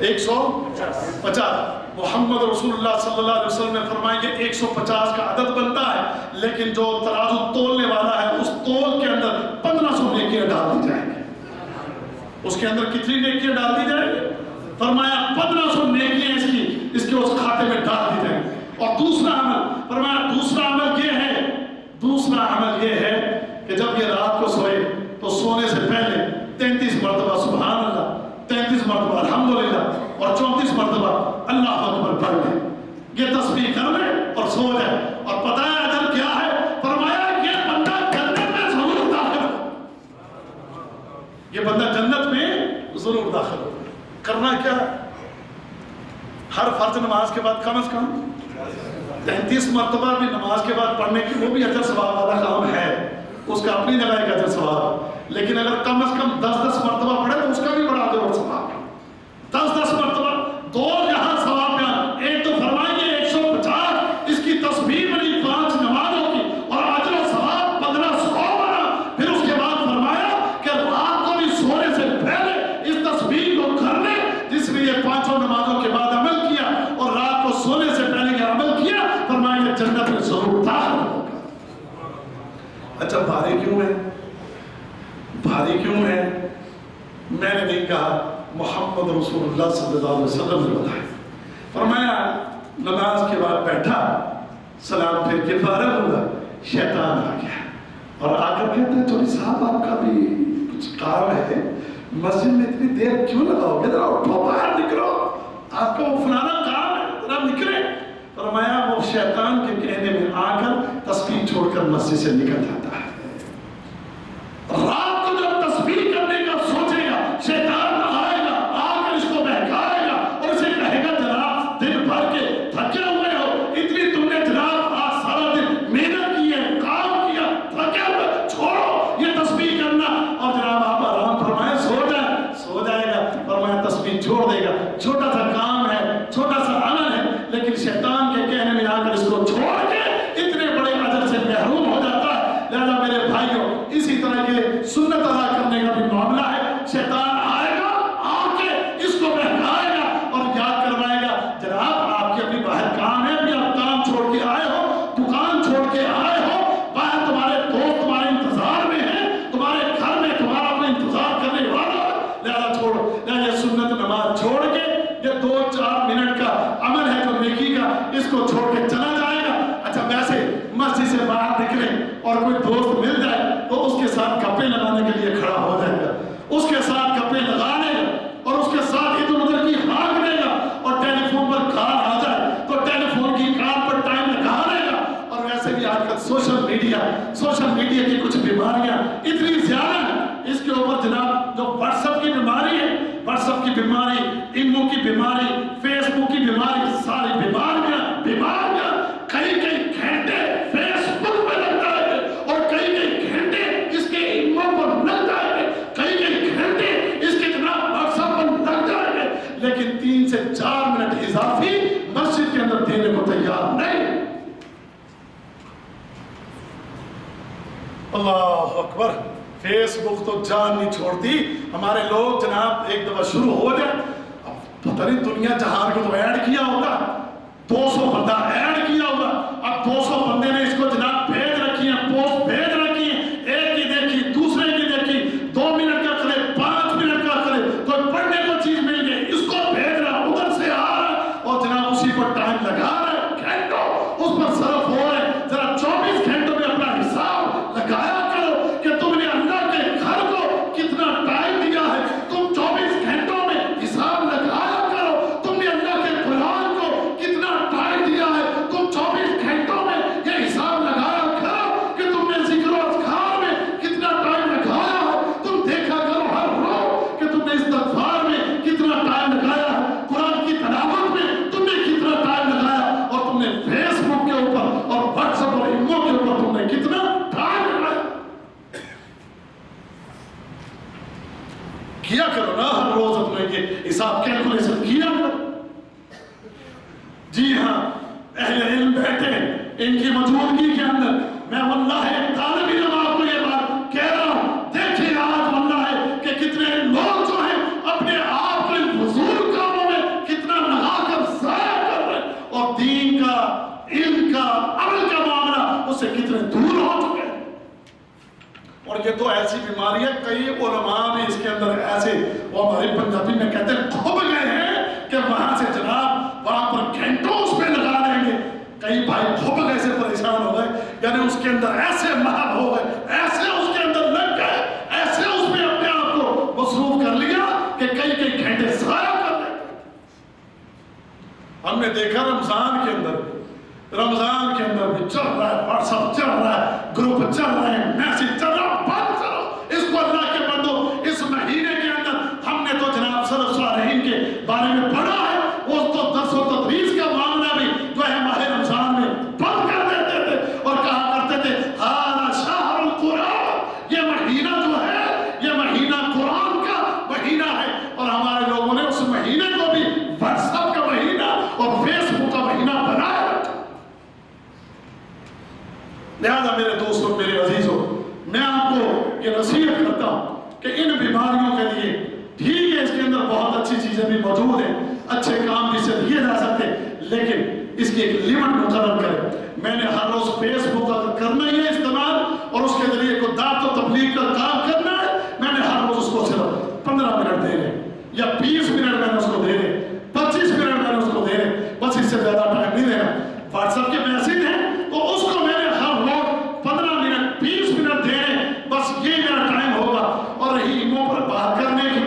150۔ محمد رسول اللہ صلی اللہ علیہ وسلم نے فرمایا کہ 150 کا عدد بنتا ہے، لیکن جو ترازو تولنے والا ہے اس تول کے اندر 1500 نیکیاں ڈال دی جائیں گے۔ اس کے اندر کتنی نیکیاں ڈال دی جائیں گے؟ فرمایا 1500 نیکیاں اس کے اس کھاتے میں ڈال دی جائیں گے۔ اور دوسرا عمل فرمایا، دوسرا عمل یہ ہے کہ جب یہ رات کو سوئے تو سونے سے پہلے 33 مرتبہ سبحان اللہ، 33 مرتبہ الحمدللہ اور 34 مرتبہ اللہ اکبر پڑھ لے، یہ تسبیح کر لے اور سو جائے۔ اور پتہ ہے اجر کیا ہے؟ فرمایا یہ بندہ جنت میں ضرور داخل ہو، یہ بندہ جنت میں ضرور داخل ہو۔ کرنا کیا؟ ہر فرض نماز کے بعد کم از کم 33 مرتبہ بھی نماز کے بعد پڑھنے کی، وہ بھی اجر ثواب والا کام ہے، اس کا اپنی جگہ ایک اجر ثواب، لیکن اگر کم از کم 10 مرتبہ پڑھے تو اس کا بھی بڑا اجر اور ثواب ہے۔ 10 مرتبہ، 2 یہاں ثواب یہاں، ایک تو فرمائیے 150 اس کی تسبیح بنی 5 نمازوں کی، اور اجر و ثواب 1500 بنا۔ پھر اس کے بعد فرمایا کہ رات کو بھی سونے سے پہلے اس تسبیح کو کر لے، جس نے یہ 5 نمازوں کے بعد عمل کیا اور رات کو سونے سے پہلے یہ عمل کیا، فرمایا جنت میں ضرور داخل ہوگا۔ اچھا بھاری کیوں ہے؟ بھاری کیوں ہے؟ میں نے نہیں کہا، محمد رسول اللہ صلی اللہ علیہ وسلم نے بتایا۔ فرمایا نماز کے بعد بیٹھا، سلام پھر کے فارغ ہوا، شیطان آ گیا اور آ کر کہتا ہے چوری صاحب آپ کا بھی کچھ کام ہے، مسجد میں اتنی دیر کیوں لگاؤ گے؟ ذرا اٹھو باہر نکلو، آپ کا وہ فلانا کام ہے، ذرا نکلے۔ فرمایا وہ شیطان کے کہنے میں آ کر تسبیح چھوڑ کر مسجد سے نکل جاتا ہے۔ رات کو جب تسبیح کرنے کا سوچے گا، شیطان آئے گا، آ کر اس کو بہکائے گا اور اسے کہے گا جناب دن بھر کے تھکے ہوئے ہو، اتنی تم نے جناب آج سارا دن محنت کی ہے، کام کیا، تھکے ہوئے، چھوڑو یہ تسبیح کرنا، اور جناب آپ آرام فرمائیں، سو جائے گا۔ فرمایا تسبیح چھوڑ دے گا، چھوٹا سا کام ہے، چھوٹا سا عمل ہے، لیکن شیطان کے کہنے میں آ کر اس کو چھوڑ کے اتنے بڑے اجر سے محروم ہو جاتا ہے۔ لہذا میرے بھائیوں، اسی طرح کے سنت ادا کرنے کا بھی معاملہ ہے۔ شیطان آئے گا، آ کے اس کو بہکائے گا اور یاد کروائے گا جناب آپ کے ابھی باہر کام ہے، ابھی آپ کام چھوڑ کے آئے ہو، دکان چھوڑ کے آئے ہو، باہر تمہارے دوست تمہارے انتظار میں ہیں، تمہارے گھر میں تمہارا کوئی انتظار کرنے والا ہے، لہذا چھوڑو۔ یہ سنت نماز چھوڑ کے یہ 2-4 منٹ کا عمل ہے جو نیکی کا، اس کو چھوڑ کے چلا جائے گا۔ اچھا ویسے مسجد سے باہر نکلے اور کوئی دوست مل جائے تو اس کے ساتھ گپے لگانے کے لیے کھڑا ہو جائے گا، اس کے ساتھ گپے لگانے گا اور اس کے ساتھ ادھر ادھر کی ہانکنے گا، اور ٹیلی فون پر کال آ جائے تو ٹیلی فون کی کال پر ٹائم لگانے گا۔ اور ویسے بھی آج کل سوشل میڈیا کی کچھ بیماریاں اتنی زیادہ ہیں، اس کے اوپر جناب جو واٹس ایپ کی بیماری ہے، واٹس ایپ کی بیماری، ایمو کی بیماری، فیس بک کی بیماری، ساری بیماریاں کئی گھنٹے فیس بک پہ لگ جائیں گے اور کئی گھنٹے اس کے ایمو پر لگ جائیں گے، کئی گھنٹے اس کے جناب واٹس ایپ پر لگ جائیں گے، لیکن 3 سے 4 منٹ اضافی مسجد کے اندر دینے کو تیار نہیں۔ اللہ اکبر، فیس بک تو جان نہیں چھوڑتی۔ ہمارے لوگ جناب ایک دفعہ شروع ہو جائے، اب پتہ نہیں دنیا جہان کو تو ایڈ کیا ہوگا، 200 بندہ ایڈ کیا ہوگا، اب 200 بندے نے اس کو جناب بھیج رکھی ہیں، پوسٹ بھیج رکھی ہیں، ایک کی دیکھی، دوسرے کی دیکھی، 2 منٹ کا کرے، 5 منٹ کا کرے، کوئی پڑھنے کو چیز مل گئی، اس کو بھیج رہا، ادھر سے آ رہا اور جناب اسی پر ٹائم لگا رہا ہے، گھنٹوں اس پر صرف ہو رہے ہیں۔ ذرا 24 گھنٹوں میں اپنا حساب لگایا کرو کہ تم نے اللہ کے گھر کو کتنا ٹائم دیا ہے، تم 24 گھنٹوں میں حساب لگایا کرو، تم نے اللہ کے قرآن کو کتنا ٹائم دیا ہے، تم 24 گھنٹوں میں یہ حساب لگایا کرو کہ تم نے ذکر و اذکار میں کتنا ٹائم لگایا ہے، تم دیکھا کرو ہر روز کہ تم نے استغفار میں کتنا ٹائم لگایا ہے، قرآن کی تلاوت میں تم نے کتنا ٹائم لگایا، اور تم نے فیس بک کے اوپر اور واٹس ایپ اور ایمو کے اوپر تم نے کتنا ٹائم لگایا۔ کیا کرو نا ہر روز اپنے یہ حساب کیلکولیشن کیا کرو۔ جی ہاں، اہل علم بیٹھے ان کی موجودگی کے اندر میں واللہ ایک طالب علم آپ کو یہ بات کہہ رہا ہوں، دیکھیں آج واللہ کہ کتنے لوگ جو ہیں اپنے آپ کو ان فضول کاموں میں کتنا لگا کر ضائع کر رہے ہیں، اور دین کا، علم کا، عمل کا معاملہ اس سے کتنے دور ہو چکے ہیں۔ اور یہ تو ایسی بیماری ہے، کئی علماء بھی اس کے اندر ایسے، وہ ہمارے پنجابی میں کہتے ہیں کھب گئے ہیں کہ وہاں سے جناب وہاں پر گھنٹوں اس پہ لگا دیں گے۔ کئی بھائی کھب گئے سے پریشان ہو گئے، یعنی اس کے اندر ایسے محب ہو گئے، ایسے اس کے اندر لگ گئے، ایسے اس میں اپنے آپ کو مصروف کر لیا کہ کئی گھنٹے ضائع کر دیتے۔ ہم نے دیکھا رمضان کے اندر بھی چل رہا ہے، واٹس ایپ چل رہا ہے، گروپ چل رہے ہیں، میسج چل رہا ہے، بند کرو اس کو اللہ کے بندو۔ اس مہینے کے اندر ہم نے تو جناب سلف صالحین کے بارے میں پڑھا ہے، وہ تو درس و تدریس کا معاملہ بھی جو ہے ماہ رمضان میں بند کر دیتے تھے اور کہا کرتے تھے ہذا شہر القرآن، یہ مہینہ جو ہے یہ مہینہ قرآن کا مہینہ ہے، اور ہمارے لوگوں نے اس مہینے کو بھی واٹس ایپ کا مہینہ اور فیس بک کا مہینہ بنایا۔ لہذا میرے دوستوں، میرے عزیزوں، میں آپ کو یہ نصیحت کرتا ہوں کہ ان بیماریوں کے لیے ٹھیک ہے اس کے اندر بہت اچھی چیزیں بھی موجود ہیں، اچھے کام بھی سے دیے جا سکتے، لیکن اس کی ایک لمٹ مقرر کریں۔ میں نے ہر روز فیس بک کرنا ہی ہے استعمال، اور اس کے ذریعے کو دعوت و تبلیغ کا کام کرنا ہے، میں نے ہر روز اس کو صرف 15 منٹ دے رہے یا 20 منٹ میں نے اس کو دے رہے، 25 منٹ میں نے اس کو دے رہے، بس اس سے زیادہ ٹائم نہیں دینا۔ واٹس ایپ کے میسج ہیں تو اس کو میں نے ہر روز 15 منٹ 20 منٹ دے رہے، بس یہ میرا ٹائم ہوگا۔ اور رہی ایمو پر بات کرنے کی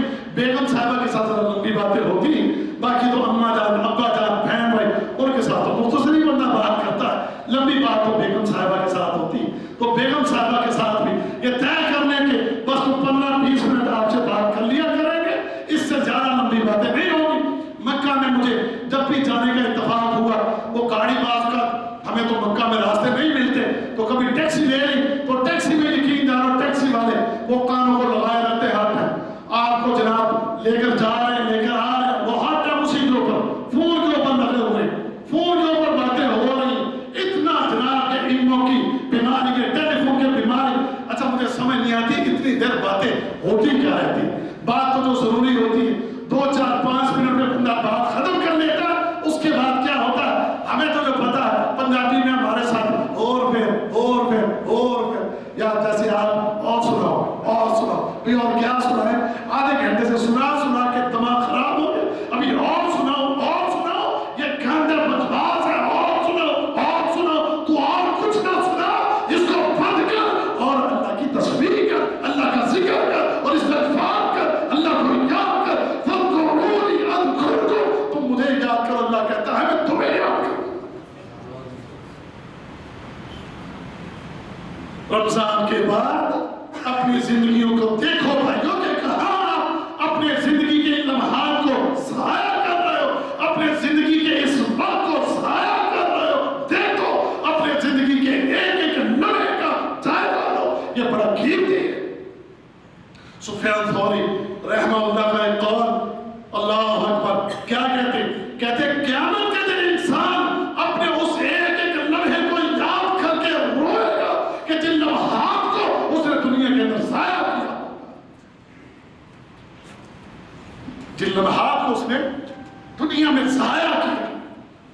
صاحبہ کے ساتھ لمبی باتیں ہوتی ہیں، باقی تو اماں جان، ابا جان، بہن بھائی ان کے ساتھ تو مختصری بندہ بات کرتا ہے، لمبی بات تو بیگم صاحبہ کے ساتھ ہوتی ہے۔ تو بیگم صاحبہ کے ساتھ بھی یہ طے کر لیں کہ بس تو 15-20 منٹ آپ سے بات کر لیا کریں گے، اس سے زیادہ لمبی باتیں نہیں ہوگی۔ مکہ میں مجھے جب بھی جانے کا اتفاق ہوا، وہ گاڑی باز کا ہمیں تو مکہ میں راستے نہیں ملتے، تو کبھی ٹیکسی لے لی تو ٹیکسی میں یقین جانو ٹیکسی والے وہ کانوں کو لگائے رہتے ہر ٹائم، آپ کو جناب لے کر جا رہے ہیں، لے کر آ رہے ہیں، وہ ہر ٹائم اسی کے اوپر فون کے اوپر لگے ہوئے، فون کے اوپر باتیں ہو رہی ہیں، اتنا جناب کہ انوں کی بیماری کے ٹیلی فون کی بیماری۔ اچھا مجھے سمجھ نہیں آتی اتنی دیر باتیں ہوتی کیا رہتی، بات تو جو ضروری ہوتی ہے 2-4-5 منٹ میں بندہ بات ختم کر لیتا، اس کے بعد کیا ہوتا ہے ہمیں تو جو پتا ہے، پنجابی میں ہمارے ساتھ اور پھر یا جیسے آپ اور سناؤ اور کیا سنا ہے، آدھے گھنٹے سے سنا کے دماغ خراب ہو گیا، ابھی اور سناؤ یہ گاندر بکواس ہے، اور سناؤ تو اور کچھ نہ سنا، اس کو بند کر اور اللہ کی تسبیح کر، اللہ کا ذکر کر اور استغفار کر، اللہ کو یاد کر، فَاذْكُرُونِي أَذْكُرْكُمْ، تم مجھے یاد کرو، اللہ کہتا ہے میں تمہیں یاد کروں۔ رمضان کے بعد اپنی زندگیوں کو دیکھو بھائیوں کہ کہاں آپ اپنے زندگی کے لمحات کو ضائع کر رہے ہو، اپنے زندگی کے اس وقت کو ضائع کر رہے ہو، دیکھو اپنے زندگی کے ایک لمحے کا جائزہ لو، یہ بڑا قیمتی ہے۔ سفیان ثوری رحمہ اللہ کا ایک قول، اللہ اکبر، کیا کہتے قیامت کے دن انسان اپنے اس ایک لمحے کو یاد کر کے روئے گا کہ جن لمحات کو اس نے دنیا کے اندر ضائع کیا، جن لمحات کو اس نے دنیا میں ضائع کیا،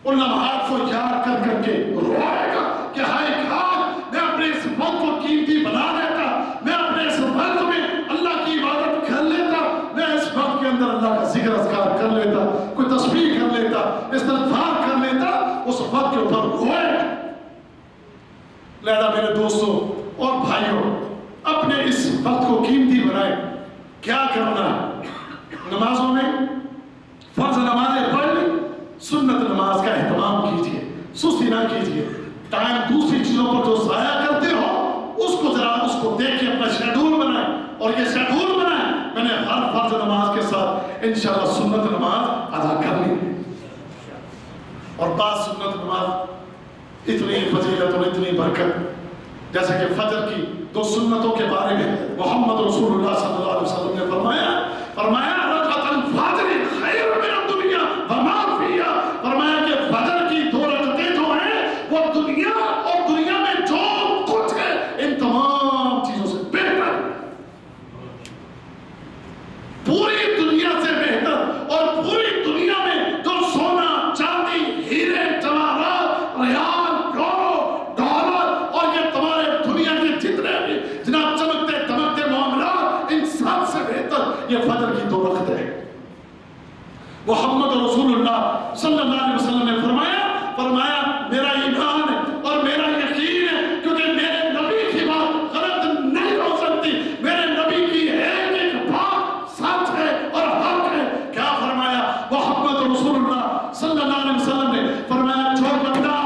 ان لمحات کو یاد کر کے روئے گا کہ ہائے کاش میں اپنے اس وقت کو قیمتی بنا لیتا، میں اپنے اس وقت میں اللہ کی عبادت کر لیتا، میں اس وقت کے اندر اللہ کا ذکر اذکار کر لیتا، کوئی تسبیح کر لیتا، استغفار کر لیتا، اس وقت کے اوپر روئے گا۔ لہذا میرے دوستوں اور بھائیوں، اپنے اس وقت کو قیمتی بنائیں۔ کیا کرنا ہے؟ نمازوں میں فرض نمازیں پڑھ لیں، سنت نماز کا اہتمام کیجئے، سستی نہ کیجئے، ٹائم دوسری چیزوں پر جو ضائع کرتے ہو اس کو دیکھ کے اپنا شیڈول بنائیں، اور یہ شیڈول بنائیں میں نے ہر فرض نماز کے ساتھ انشاءاللہ سنت نماز ادا کرنی ہے۔ اور بعض سنت نماز اتنی فضیلت اور اتنی برکت، جیسے کہ فجر کی 2 سنتوں کے بارے میں محمد رسول اللہ صلی اللہ علیہ وسلم نے فرمایا رکعۃ الفجر خیر من الدنیا وما فیہا، فرمایا کہ فجر کی 2 رکعتیں جو ہیں وہ دنیا اور دنیا میں جو کچھ ہے ان تمام چیزوں سے بہتر، پوری دنیا سے بہتر، اور پوری دنیا میں جو سونا چاندی ہیرے جواہرات ریال یورو ڈالر اور یہ تمہارے دنیا کے جتنے بھی جناب چمکتے دمکتے معاملات، ان سب سے بہتر یہ فجر کی 2 رکعتیں ہیں۔ محمد رسول اللہ صلی اللہ علیہ وسلم نے فرمایا میرا ایمان ہے اور میرا یقین ہے، کیونکہ میرے نبی کی بات غلط نہیں ہو سکتی، میرے نبی کی ایک بات سچ ہے اور حق ہے۔ کیا فرمایا محمد رسول اللہ صلی اللہ علیہ وسلم نے؟ فرمایا جو بندہ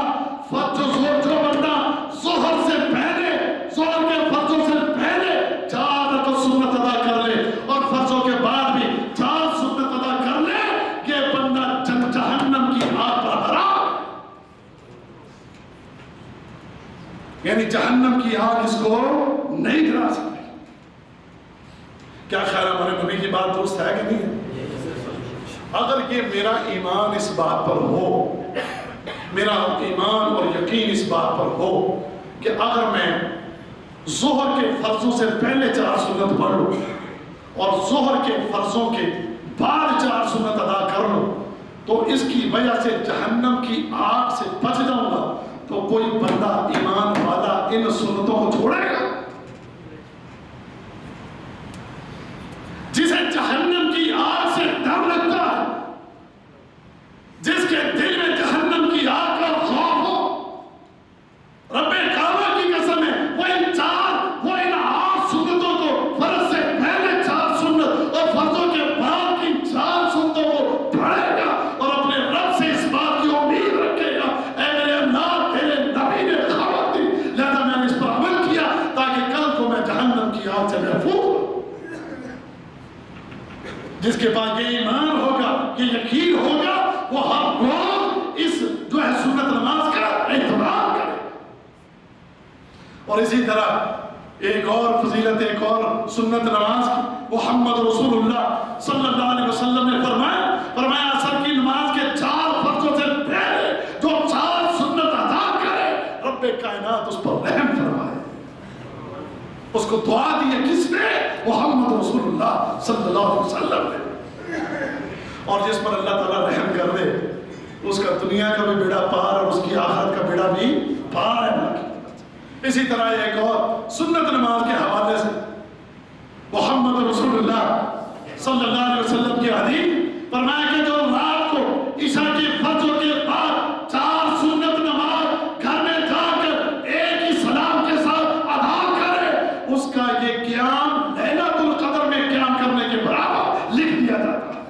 ظہر سے پہلے، ظہر کے فرضوں سے پہلے 4 رکعت سنت ادا کر لے اور فرضوں کے بعد بھی 4 سنت ادا کر لے، یہ بندہ جہنم کی آگ پر حرام، یعنی جہنم کی آگ اس کو نہیں جلا سکتی۔ کیا خیال ہے ہمارے نبی کی بات درست ہے کہ نہیں ہے؟ اگر یہ میرا ایمان اس بات پر ہو، میرا ایمان اور یقین اس بات پر ہو کہ اگر میں ظہر کے فرضوں سے پہلے 4 سنت پڑھ لوں اور ظہر کے فرضوں کے بعد 4 سنت ادا کر لوں تو اس کی وجہ سے جہنم کی آگ سے بچ جاؤں گا، تو کوئی بندہ ایمان والا ان سنتوں کو چھوڑے گا؟ جسے جہنم کی آگ سے ڈر لگتا ہے، جس کے دل میں جہنم کی آگ کا خوف ہو، رب کعبہ کی قسم ہے وہ ان 8 سنتوں کو فرض سے پہلے 4 سنت اور فرضوں کے بعد کی کے پاس یہ ایمان ہوگا، یہ یقین ہوگا، وہ ہر روز اس جو ہے سنت نماز کا اہتمام کرے۔ اور اسی طرح ایک اور فضیلت، ایک اور سنت نماز کی، محمد رسول اللہ صلی اللہ علیہ وسلم نے فرمایا عصر کی نماز کے 4 فرضوں سے پہلے جو 4 سنت ادا کرے، رب کائنات اس پر رحم فرمائے۔ اس کو دعا دی ہے کس نے؟ محمد رسول اللہ صلی اللہ علیہ وسلم نے۔ اور جس پر اللہ تعالیٰ رحم کر دے اس کا دنیا کا بھی بیڑا پار اور اس کی آخرت کا بیڑا بھی پار ہے۔ اسی طرح ایک اور سنت نماز کے حوالے سے محمد رسول اللہ صلی اللہ علیہ وسلم کی حدیث فرمایا کہ جو رات کو عشاء کے فرضوں کے بعد 4 سنت نماز گھر میں جا کر ایک ہی سلام کے ساتھ ادا کرے، اس کا یہ قیام لیلۃ القدر میں قیام کرنے کے برابر لکھ دیا جاتا ہے۔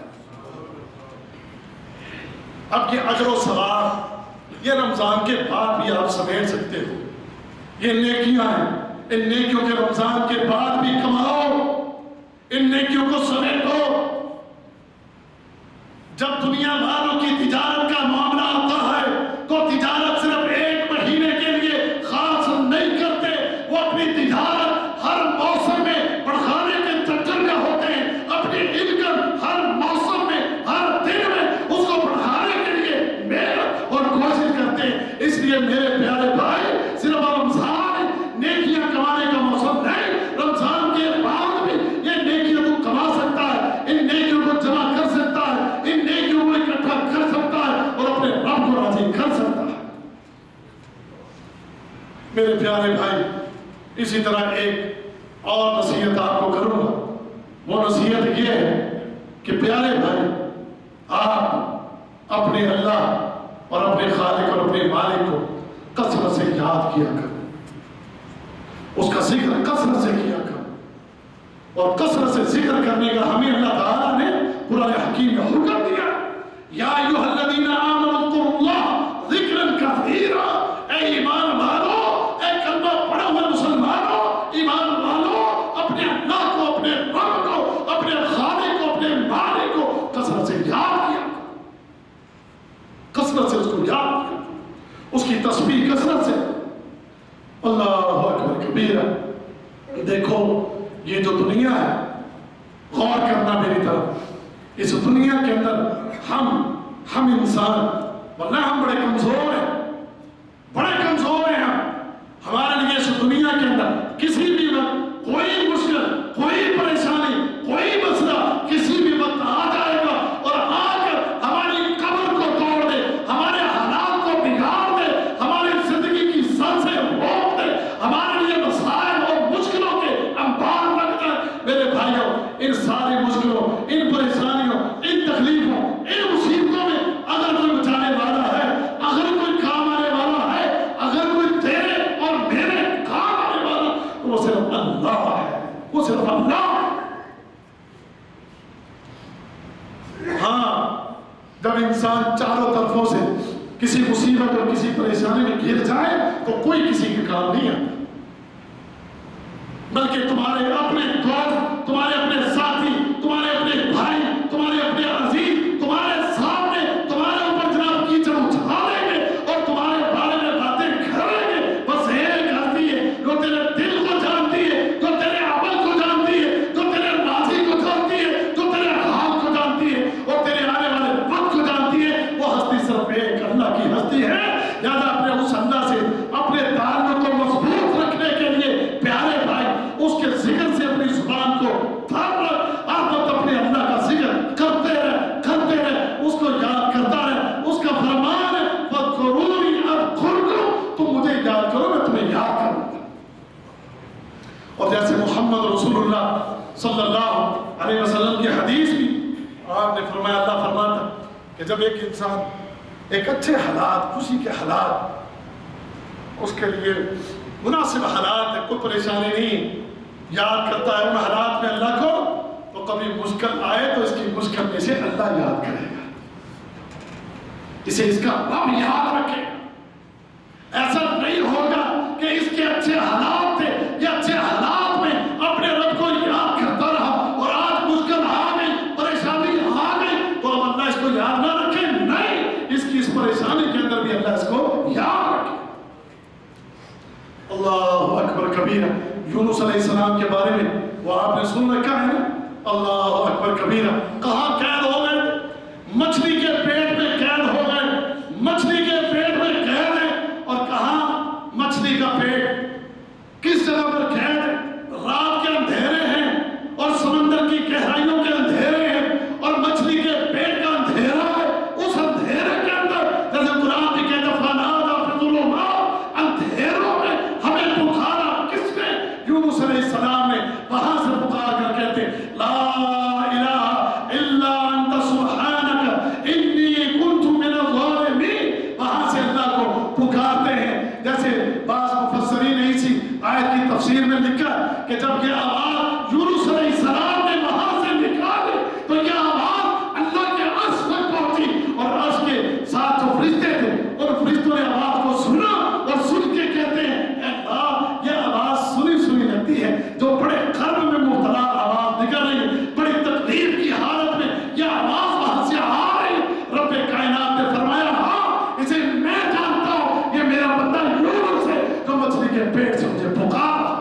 اب یہ اجر و ثواب یہ رمضان کے بعد بھی آپ سمیٹ سکتے ہو، یہ نیکیاں ہیں، ان نیکیوں کے رمضان کے بعد بھی کماؤ، ان نیکیوں کو سمیٹو۔ جب دنیا والوں کی تجارت کا معاملہ آتا ہے تو تجارت صرف 1 مہینے کے لیے خاص نہیں کرتے، وہ اپنی تجارت ہر موسم میں بڑھانے کے چکر میں ہوتے ہیں، اپنی انکم ہر موسم میں ہر دن میں اس کو بڑھانے کے لیے محنت اور کوشش کرتے ہیں۔ اس لیے میرے پیارے بھائی، صرف رمضان نیکیاں کمانے کا موسم نہیں، رمضان کے بعد بھی یہ نیکیاں تو کما سکتا ہے، ان نیکیوں کو جمع کر سکتا ہے، ان نیکیوں کو اکٹھا کر سکتا ہے اور اپنے رب کو راضی کر سکتا ہے۔ میرے پیارے بھائی، اسی طرح ایک اور نصیحت آپ کو کروں گا، وہ نصیحت یہ ہے کہ پیارے بھائی، آپ اپنے اللہ اور اپنے خالق اور اپنے مالک کو کثرت سے یاد کیا کریں، اس کا ذکر کثرت سے کیا کریں، اور کثرت سے ذکر کرنے کا ہمیں اللہ تعالیٰ نے قرآن حکیم میں حکم دیا۔ یا ایھا الذین آمنوا اذکروا اللہ ذکرا کثیرا، اے ایمان والو، اے کلمہ پڑھے ہوئے مسلمانوں، ایمان والو، اپنے اللہ کو، اپنے رب کو، اپنے خالق کو، اپنے مالک کو کثرت سے یاد کیا، کثرت سے اس کو یاد کیا، اس کی تسبیح کثرت سے۔ اللہ اکبر کبیرہ۔ دیکھو یہ جو دنیا ہے، غور کرنا میری طرف، اس دنیا کے اندر ہم انسان، ورنہ ہم بڑے کمزور ہیں، بڑے کمزور ہیں ہمارے لیے اس دنیا کے اندر کسی بھی وقت کوئی مشکل، کوئی پریشانی، کوئی مسئلہ کسی بھی وقت آ جائے گا اور آ کر ہماری قبر کو توڑ دے، ہمارے حالات کو بگاڑ دے، ہماری زندگی کی سانسیں روک دے، ہمارے لیے مسائل اور مشکلوں کے انبار لگ جائے۔ میرے بھائیوں، ان ساری مشکلوں، ان پریشانیوں، ان تکلیفوں، ان مصیبتوں میں اگر کوئی بچانے والا ہے، اگر کوئی کام آنے والا ہے، اگر کوئی تیرے اور میرے کام آنے والا، تو وہ صرف اللہ ہے، وہ صرف اللہ ہے۔ ہاں، جب انسان چاروں طرفوں سے کسی مصیبت اور کسی پریشانی میں گر جائے تو کوئی کسی کے کام نہیں آتا، بلکہ تمہارے اپنے دوست، تمہارے اپنے ساتھی، تمہارے اپنے بھائی، تمہارے اپنے عزیز تمہارے سامنے تمہارے اوپر جناب کیچڑ اچھالیں گے اور تمہارے بارے میں باتیں کریں گے۔ بس ایک ہستی ہے جو تیرے دل کو جانتی ہے، جو تیرے عمل کو جانتی ہے، جو تیرے ماضی کو جانتی ہے، جو تیرے حال کو جانتی ہے اور تیرے آنے والے وقت کو جانتی ہے، وہ ہستی صرف ایک اللہ کی ہستی ہے۔ لہٰذا اپنے اس اللہ سے اپنے تعلق کو مضبوط رکھنے کے لیے پیارے بھائی، اس کے ذکر سے اپنی زبان کو تھام رکھ، ہر وقت اپنے اللہ کا ذکر کرتے رہے، اس کو یاد کرتا رہے۔ اس کا فرمان ہے فَاذْكُرُونِی أَذْكُرْکُم، تم مجھے یاد کرو میں تمہیں یاد کروں گا۔ اور جیسے محمد رسول اللہ صلی اللہ علیہ وسلم کی حدیث بھی آپ نے فرمایا، اللہ فرماتا کہ جب ایک انسان ایک اچھے حالات، خوشی کے حالات، اس کے لیے مناسب حالات ہے، کوئی پریشانی نہیں، یاد کرتا ہے ان حالات میں اللہ کو، تو کبھی مشکل آئے تو اس کی مشکل میں سے اللہ یاد کرے گا، اسے اس کا رب یاد رکھے گا۔ ایسا نہیں ہوگا کہ اس کے اچھے حالات تھے، یہ اچھے حالات میں اپنے رب کو یاد کرتا رہا اور آج مشکل آ گئی، پریشانی کبیرہ، یونس علیہ السلام کے بارے میں وہ آپ نے سن رکھا ہے نا، اللہ اکبر کبیرہ، کہاں قید ہو گئے؟ مچھلی کے پیٹ میں قید ہو گئے، مچھلی کے پیٹ میں قید ہے، اور کہاں مچھلی کا پیٹ کس جگہ پر قید ہے؟ رات کے اندھیرے ہیں اور سمندر کی گہرائیوں کے اندھیرے ہیں اور مچھلی کے پیٹ کا اندھیرا ہے، اس اندھیرے کے اندر جیسے قرآن بھی کہتا فنادیٰ فی الظلمات، اندھیروں میں ہمیں پکارا کس نے؟ یونس علیہ السلام نے، وہاں سے پکار کر کہتے لا الہ الا انت سبحانک انی کنت من الظالمین، وہاں سے اللہ کو پکارتے ہیں۔ جیسے بعض مفسرین نے اسی آیت کی تفسیر میں لکھا کہ جب یہ آواز یونس علیہ السلام نے وہاں سے نکالی تو یہ آواز اللہ کے عرش تک پہنچی، اور عرش کے ساتھ جو فرشتے تھے اور فرشتوں نے آواز کو سنا اور سن کے کہتے ہیں اے اللہ یہ آواز سنی سنی لگتی ہے، جو بڑے کرب میں مبتلا آواز نکل رہی ہے، بڑی تکلیف کی حالت میں یہ آواز وہاں سے آ رہی ہے۔ رب کائنات نے فرمایا ہاں اسے میں جانتا ہوں، یہ میرا بندہ یونس ہے جو مچھلی کے پیٹ سے مجھے پکارا۔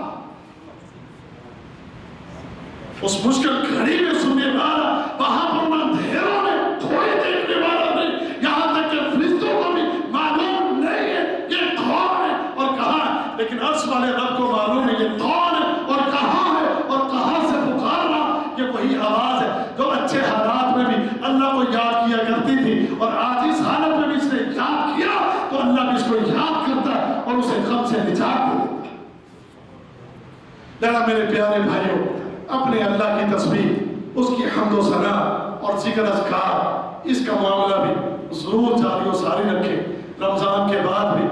اس مشکل گھڑی میں سننے والا، وہاں پر ان اندھیروں میں کوئی دیکھنے والا نہیں، یہاں تک کہ فرشتوں کو بھی معلوم نہیں ہے یہ کون ہے اور کہاں ہے، لیکن عرش والے رب کو معلوم ہے یہ کون ہے اور کہاں ہے اور کہاں سے پکار رہا۔ یہ وہی آواز ہے جو اچھے حالات میں بھی اللہ کو یاد کیا کرتی تھی، اور آج اس حالت میں بھی اس نے یاد کیا تو اللہ بھی اس کو یاد کرتا ہے اور اسے غم سے نجات دیتا ہے۔ لہذا میرے پیارے بھائیوں، اپنے اللہ کی تسبیح، اس کی حمد و ثنا اور ذکر اذکار، اس کا معاملہ بھی ضرور جاری و ساری رکھیں۔ رمضان کے بعد بھی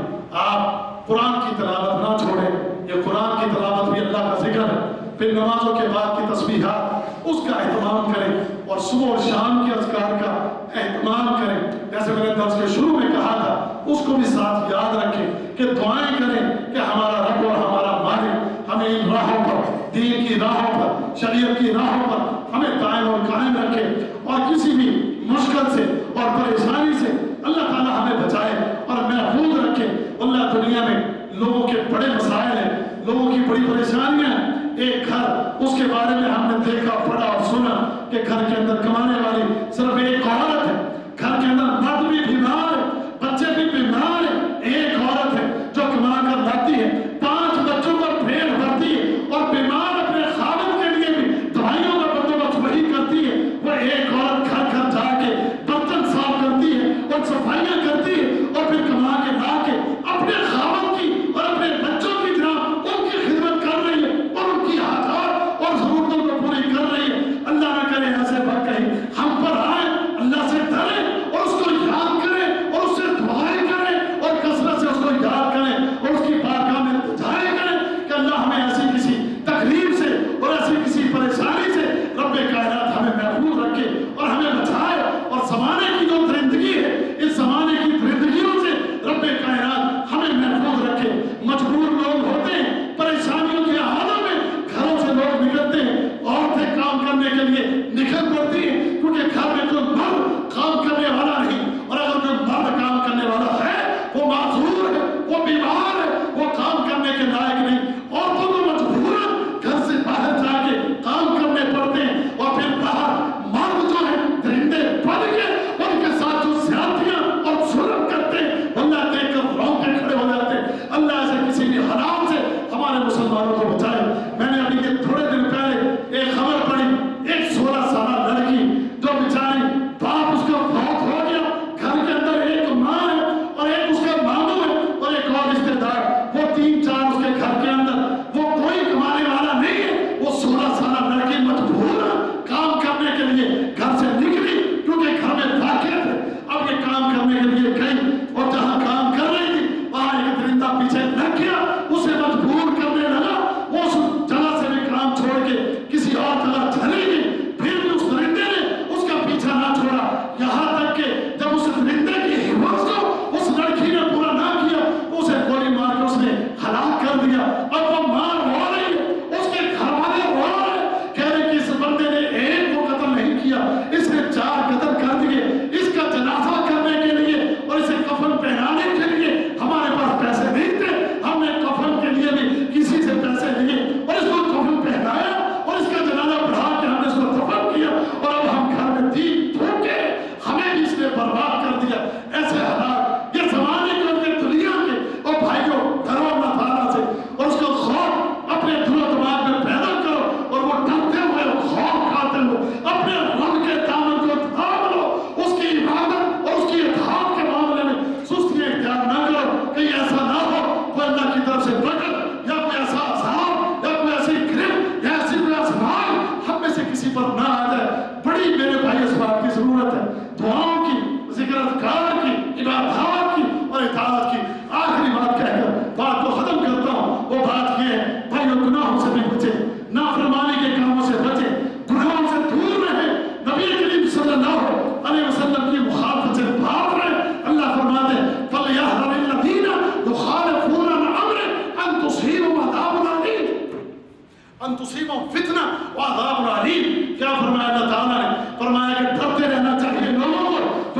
آپ قرآن کی تلاوت نہ چھوڑیں، یہ قرآن کی تلاوت بھی اللہ کا ذکر ہے، پھر نمازوں کے بعد کی تسبیحات اس کا اہتمام کریں، اور صبح اور شام کے اذکار کا اہتمام کریں۔ جیسے میں نے درس کے شروع میں کہا تھا، اس کو بھی ساتھ یاد رکھیں کہ دعائیں کریں کہ ہمارا رب اور ہمارا مالک ہمیں ان راہوں پر، دین کی راہوں پر، شریعت کی راہوں پر ہمیں دائم اور قائم رکھے، اور کسی بھی مشکل سے اور پریشانی سے اللہ تعالیٰ ہمیں بچائے اور محفوظ رکھے۔ اللہ دنیا میں لوگوں کے بڑے مسائل ہیں، لوگوں کی بڑی پریشانیاں ہیں۔ ایک گھر، اس کے بارے میں ہم نے دیکھا، پڑھا اور سنا کہ گھر کے اندر کمانے والی صرف ایک عورت ہے، گھر کے اندر مرد بھی بیمار ہے، بچے بھی بیمار ہیں، ایک عورت ہے جو کما کر لاتی ہے، 5 بچوں پر پیٹ بھرتی ہے، اور بیمار اپنے خاوند کے لیے بھی دوائیوں کا بندوبست وہی کرتی ہے۔ وہ ایک عورت گھر گھر جا کے برتن صاف کرتی ہے اور صفائیاں کرتی ہے، اور پھر کما کے لا کے اپنے خاوند کی اور اپنے بچوں کی جناب ان کی خدمت کر رہی ہے اور ان کی حاجات اور ضرورتوں کو پوری کر رہی ہے۔ اللہ نہ کرے ایسے وقت کہیں ہم پر آئے، اللہ سے ڈریں اور اس کو یاد کریں اور اس سے دعائیں کریں اور کثرت سے اس کو یاد کریں اور اس کی بارگاہ میں التجائیں کریں کہ اللہ ہمیں ایسی کسی تکلیف سے اور ایسی کسی پریشانی سے رب کائنات ہمیں محفوظ رکھے اور ہمیں بچائے، اور زمانے کی جو درندگی ہے اس زمانے کی درندگیوں سے رب کائنات ہمیں محفوظ رکھے۔ مجبور لوگ ہوتے ہیں، پریشانیوں کے حالوں میں گھروں سے لوگ نکلتے ہیں، عورتیں کام کرنے کے لیے نکل پڑتی ہیں، کیونکہ گھر میں کوئی مرد کام کرنے والا نہیں، اور اگر کوئی مرد کام کرنے والا ہے وہ معذور ہے، وہ بیمار ہے، وہ کام کرنے کے لائق نہیں۔ عورتوں کو مجبوراً گھر سے باہر جا کے کام کرنے پڑتے ہیں، اور پھر باہر مرد جو ہے درندے بن کے ان کے ساتھ جو زیادتیاں اور ظلم کرتے ہیں، اللہ دیکھ کر رونگٹے کھڑے ہو جاتے ہیں۔ اللہ ایسے کسی بھی حرام سے ہمارے مسلمانوں کو بچائے۔ میں نے ابھی یہ تھوڑے دن پہلے ایک خبر پڑھی، ایک 16 سالہ لڑکی جو بیچاری باپ اس کا فوت ہو گیا، گھر کے اندر ایک ماں ہے اور ایک اس کا ماموں ہے اور ایک اور رشتے دار، وہ 3-4 اس کے گھر کے اندر، وہ کوئی کمانے والا نہیں ہے۔ وہ 16 سالہ لڑکی مجبور کام کرنے کے لیے گھر سے نکلی، کیونکہ گھر میں واقع تھے۔ اب یہ کام کرنے کے لیے گئی، اور جہاں کام کر رہی تھی وہاں ایک درندہ پیچھے لگ گیا، اسے مجبور کرنے لگا، وہ اس جگہ سے بھی کام چھوڑ کے کسی اور جگہ چلی گئی، پھر بھی اس درندے نے اس کا پیچھا نہ چھوڑا، یہاں تک کہ جب اس درندے کی حفاظت کو اس لڑکی نے پورا نہ کیا، اسے گولی مار کے اس نے ہلاک کر دیا۔ اب وہ ماں رو رہی ہے، اس کے گھر والے رو رہے ہیں، کہہ رہے کہ اس بندے نے ایک کو قتل نہیں کیا، اس نے 4 قتل کر دیے، اس کا جنازہ کرنے کے لیے اور اسے کفن پہنانے کے لیے ہمارے پاس پیسے نہیں تھے، ہم نے کفن کے لیے بھی کسی سے پیسے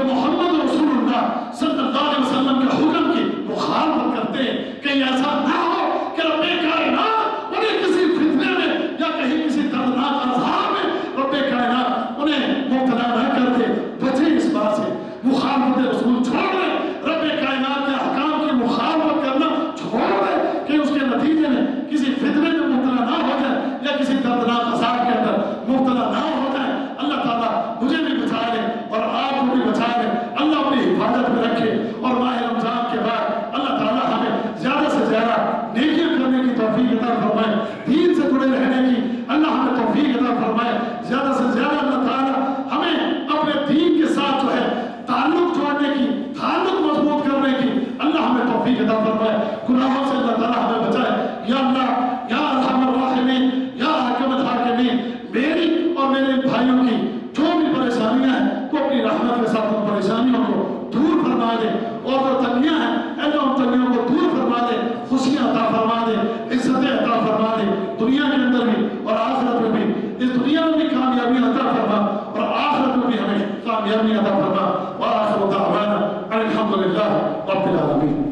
جو محمد رسول اللہ صلی اللہ علیہ وسلم کے حکم کی مخالفت کرتے ہیں، کہیں ایسا نہ ہو کہ رب کائنات انہیں کسی فتنے میں یا کہیں کسی دردناک عذاب میں رب کائنات انہیں مبتلا نہ کر دے۔ بچیں اس بات سے، مخالفت رسول چھوڑ دیں، رب کائنات کے احکام کی مخالفت کرنا چھوڑ دیں کہ اس کے نتیجے میں کسی فتنے میں مبتلا نہ ہو جائے یا کسی دردناک عذاب کے اندر مبتلا نہ ہو جائے۔ اللہ تعالیٰ مجھے بھی بچا لے اور آپ کو بھی بچا لے، اللہ اپنی حفاظت میں رکھے، اور ماہ رمضان کے بعد اللہ تعالیٰ ہمیں زیادہ سے زیادہ نیکیاں کرنے کی توفیق عطا فرمائے، دین سے جڑے رہنے کی اللہ ہمیں توفیق عطا فرمائے، زیادہ سے زیادہ اللہ تعالیٰ ہمیں اپنے دین کے ساتھ جو ہے تعلق جوڑنے کی، تعلق مضبوط کرنے کی اللہ ہمیں توفیق عطا فرمائے، گناہوں سے اللہ تعالیٰ ہمیں بچائے۔ یا اللہ، یا ارحم الراحمین، یا حکم الحاکمین، میری اور میرے بھائیوں کی جو بھی پریشانیاں ہیں تو اپنی رحمت کے ساتھ ان پریشانیوں کو دور فرما دے، اور جو تنگیاں ہیں اللہ ان تنگیوں کو دور فرما دے، خوشیاں عطا فرما دے، عزتیں عطا فرما دے، دنیا کے اندر بھی اور آخرت میں بھی، اس دنیا میں بھی کامیابی عطا فرما اور آخرت میں بھی ہمیں کامیابی عطا فرما۔ وآخر دعوانا الحمدللہ رب العالمین۔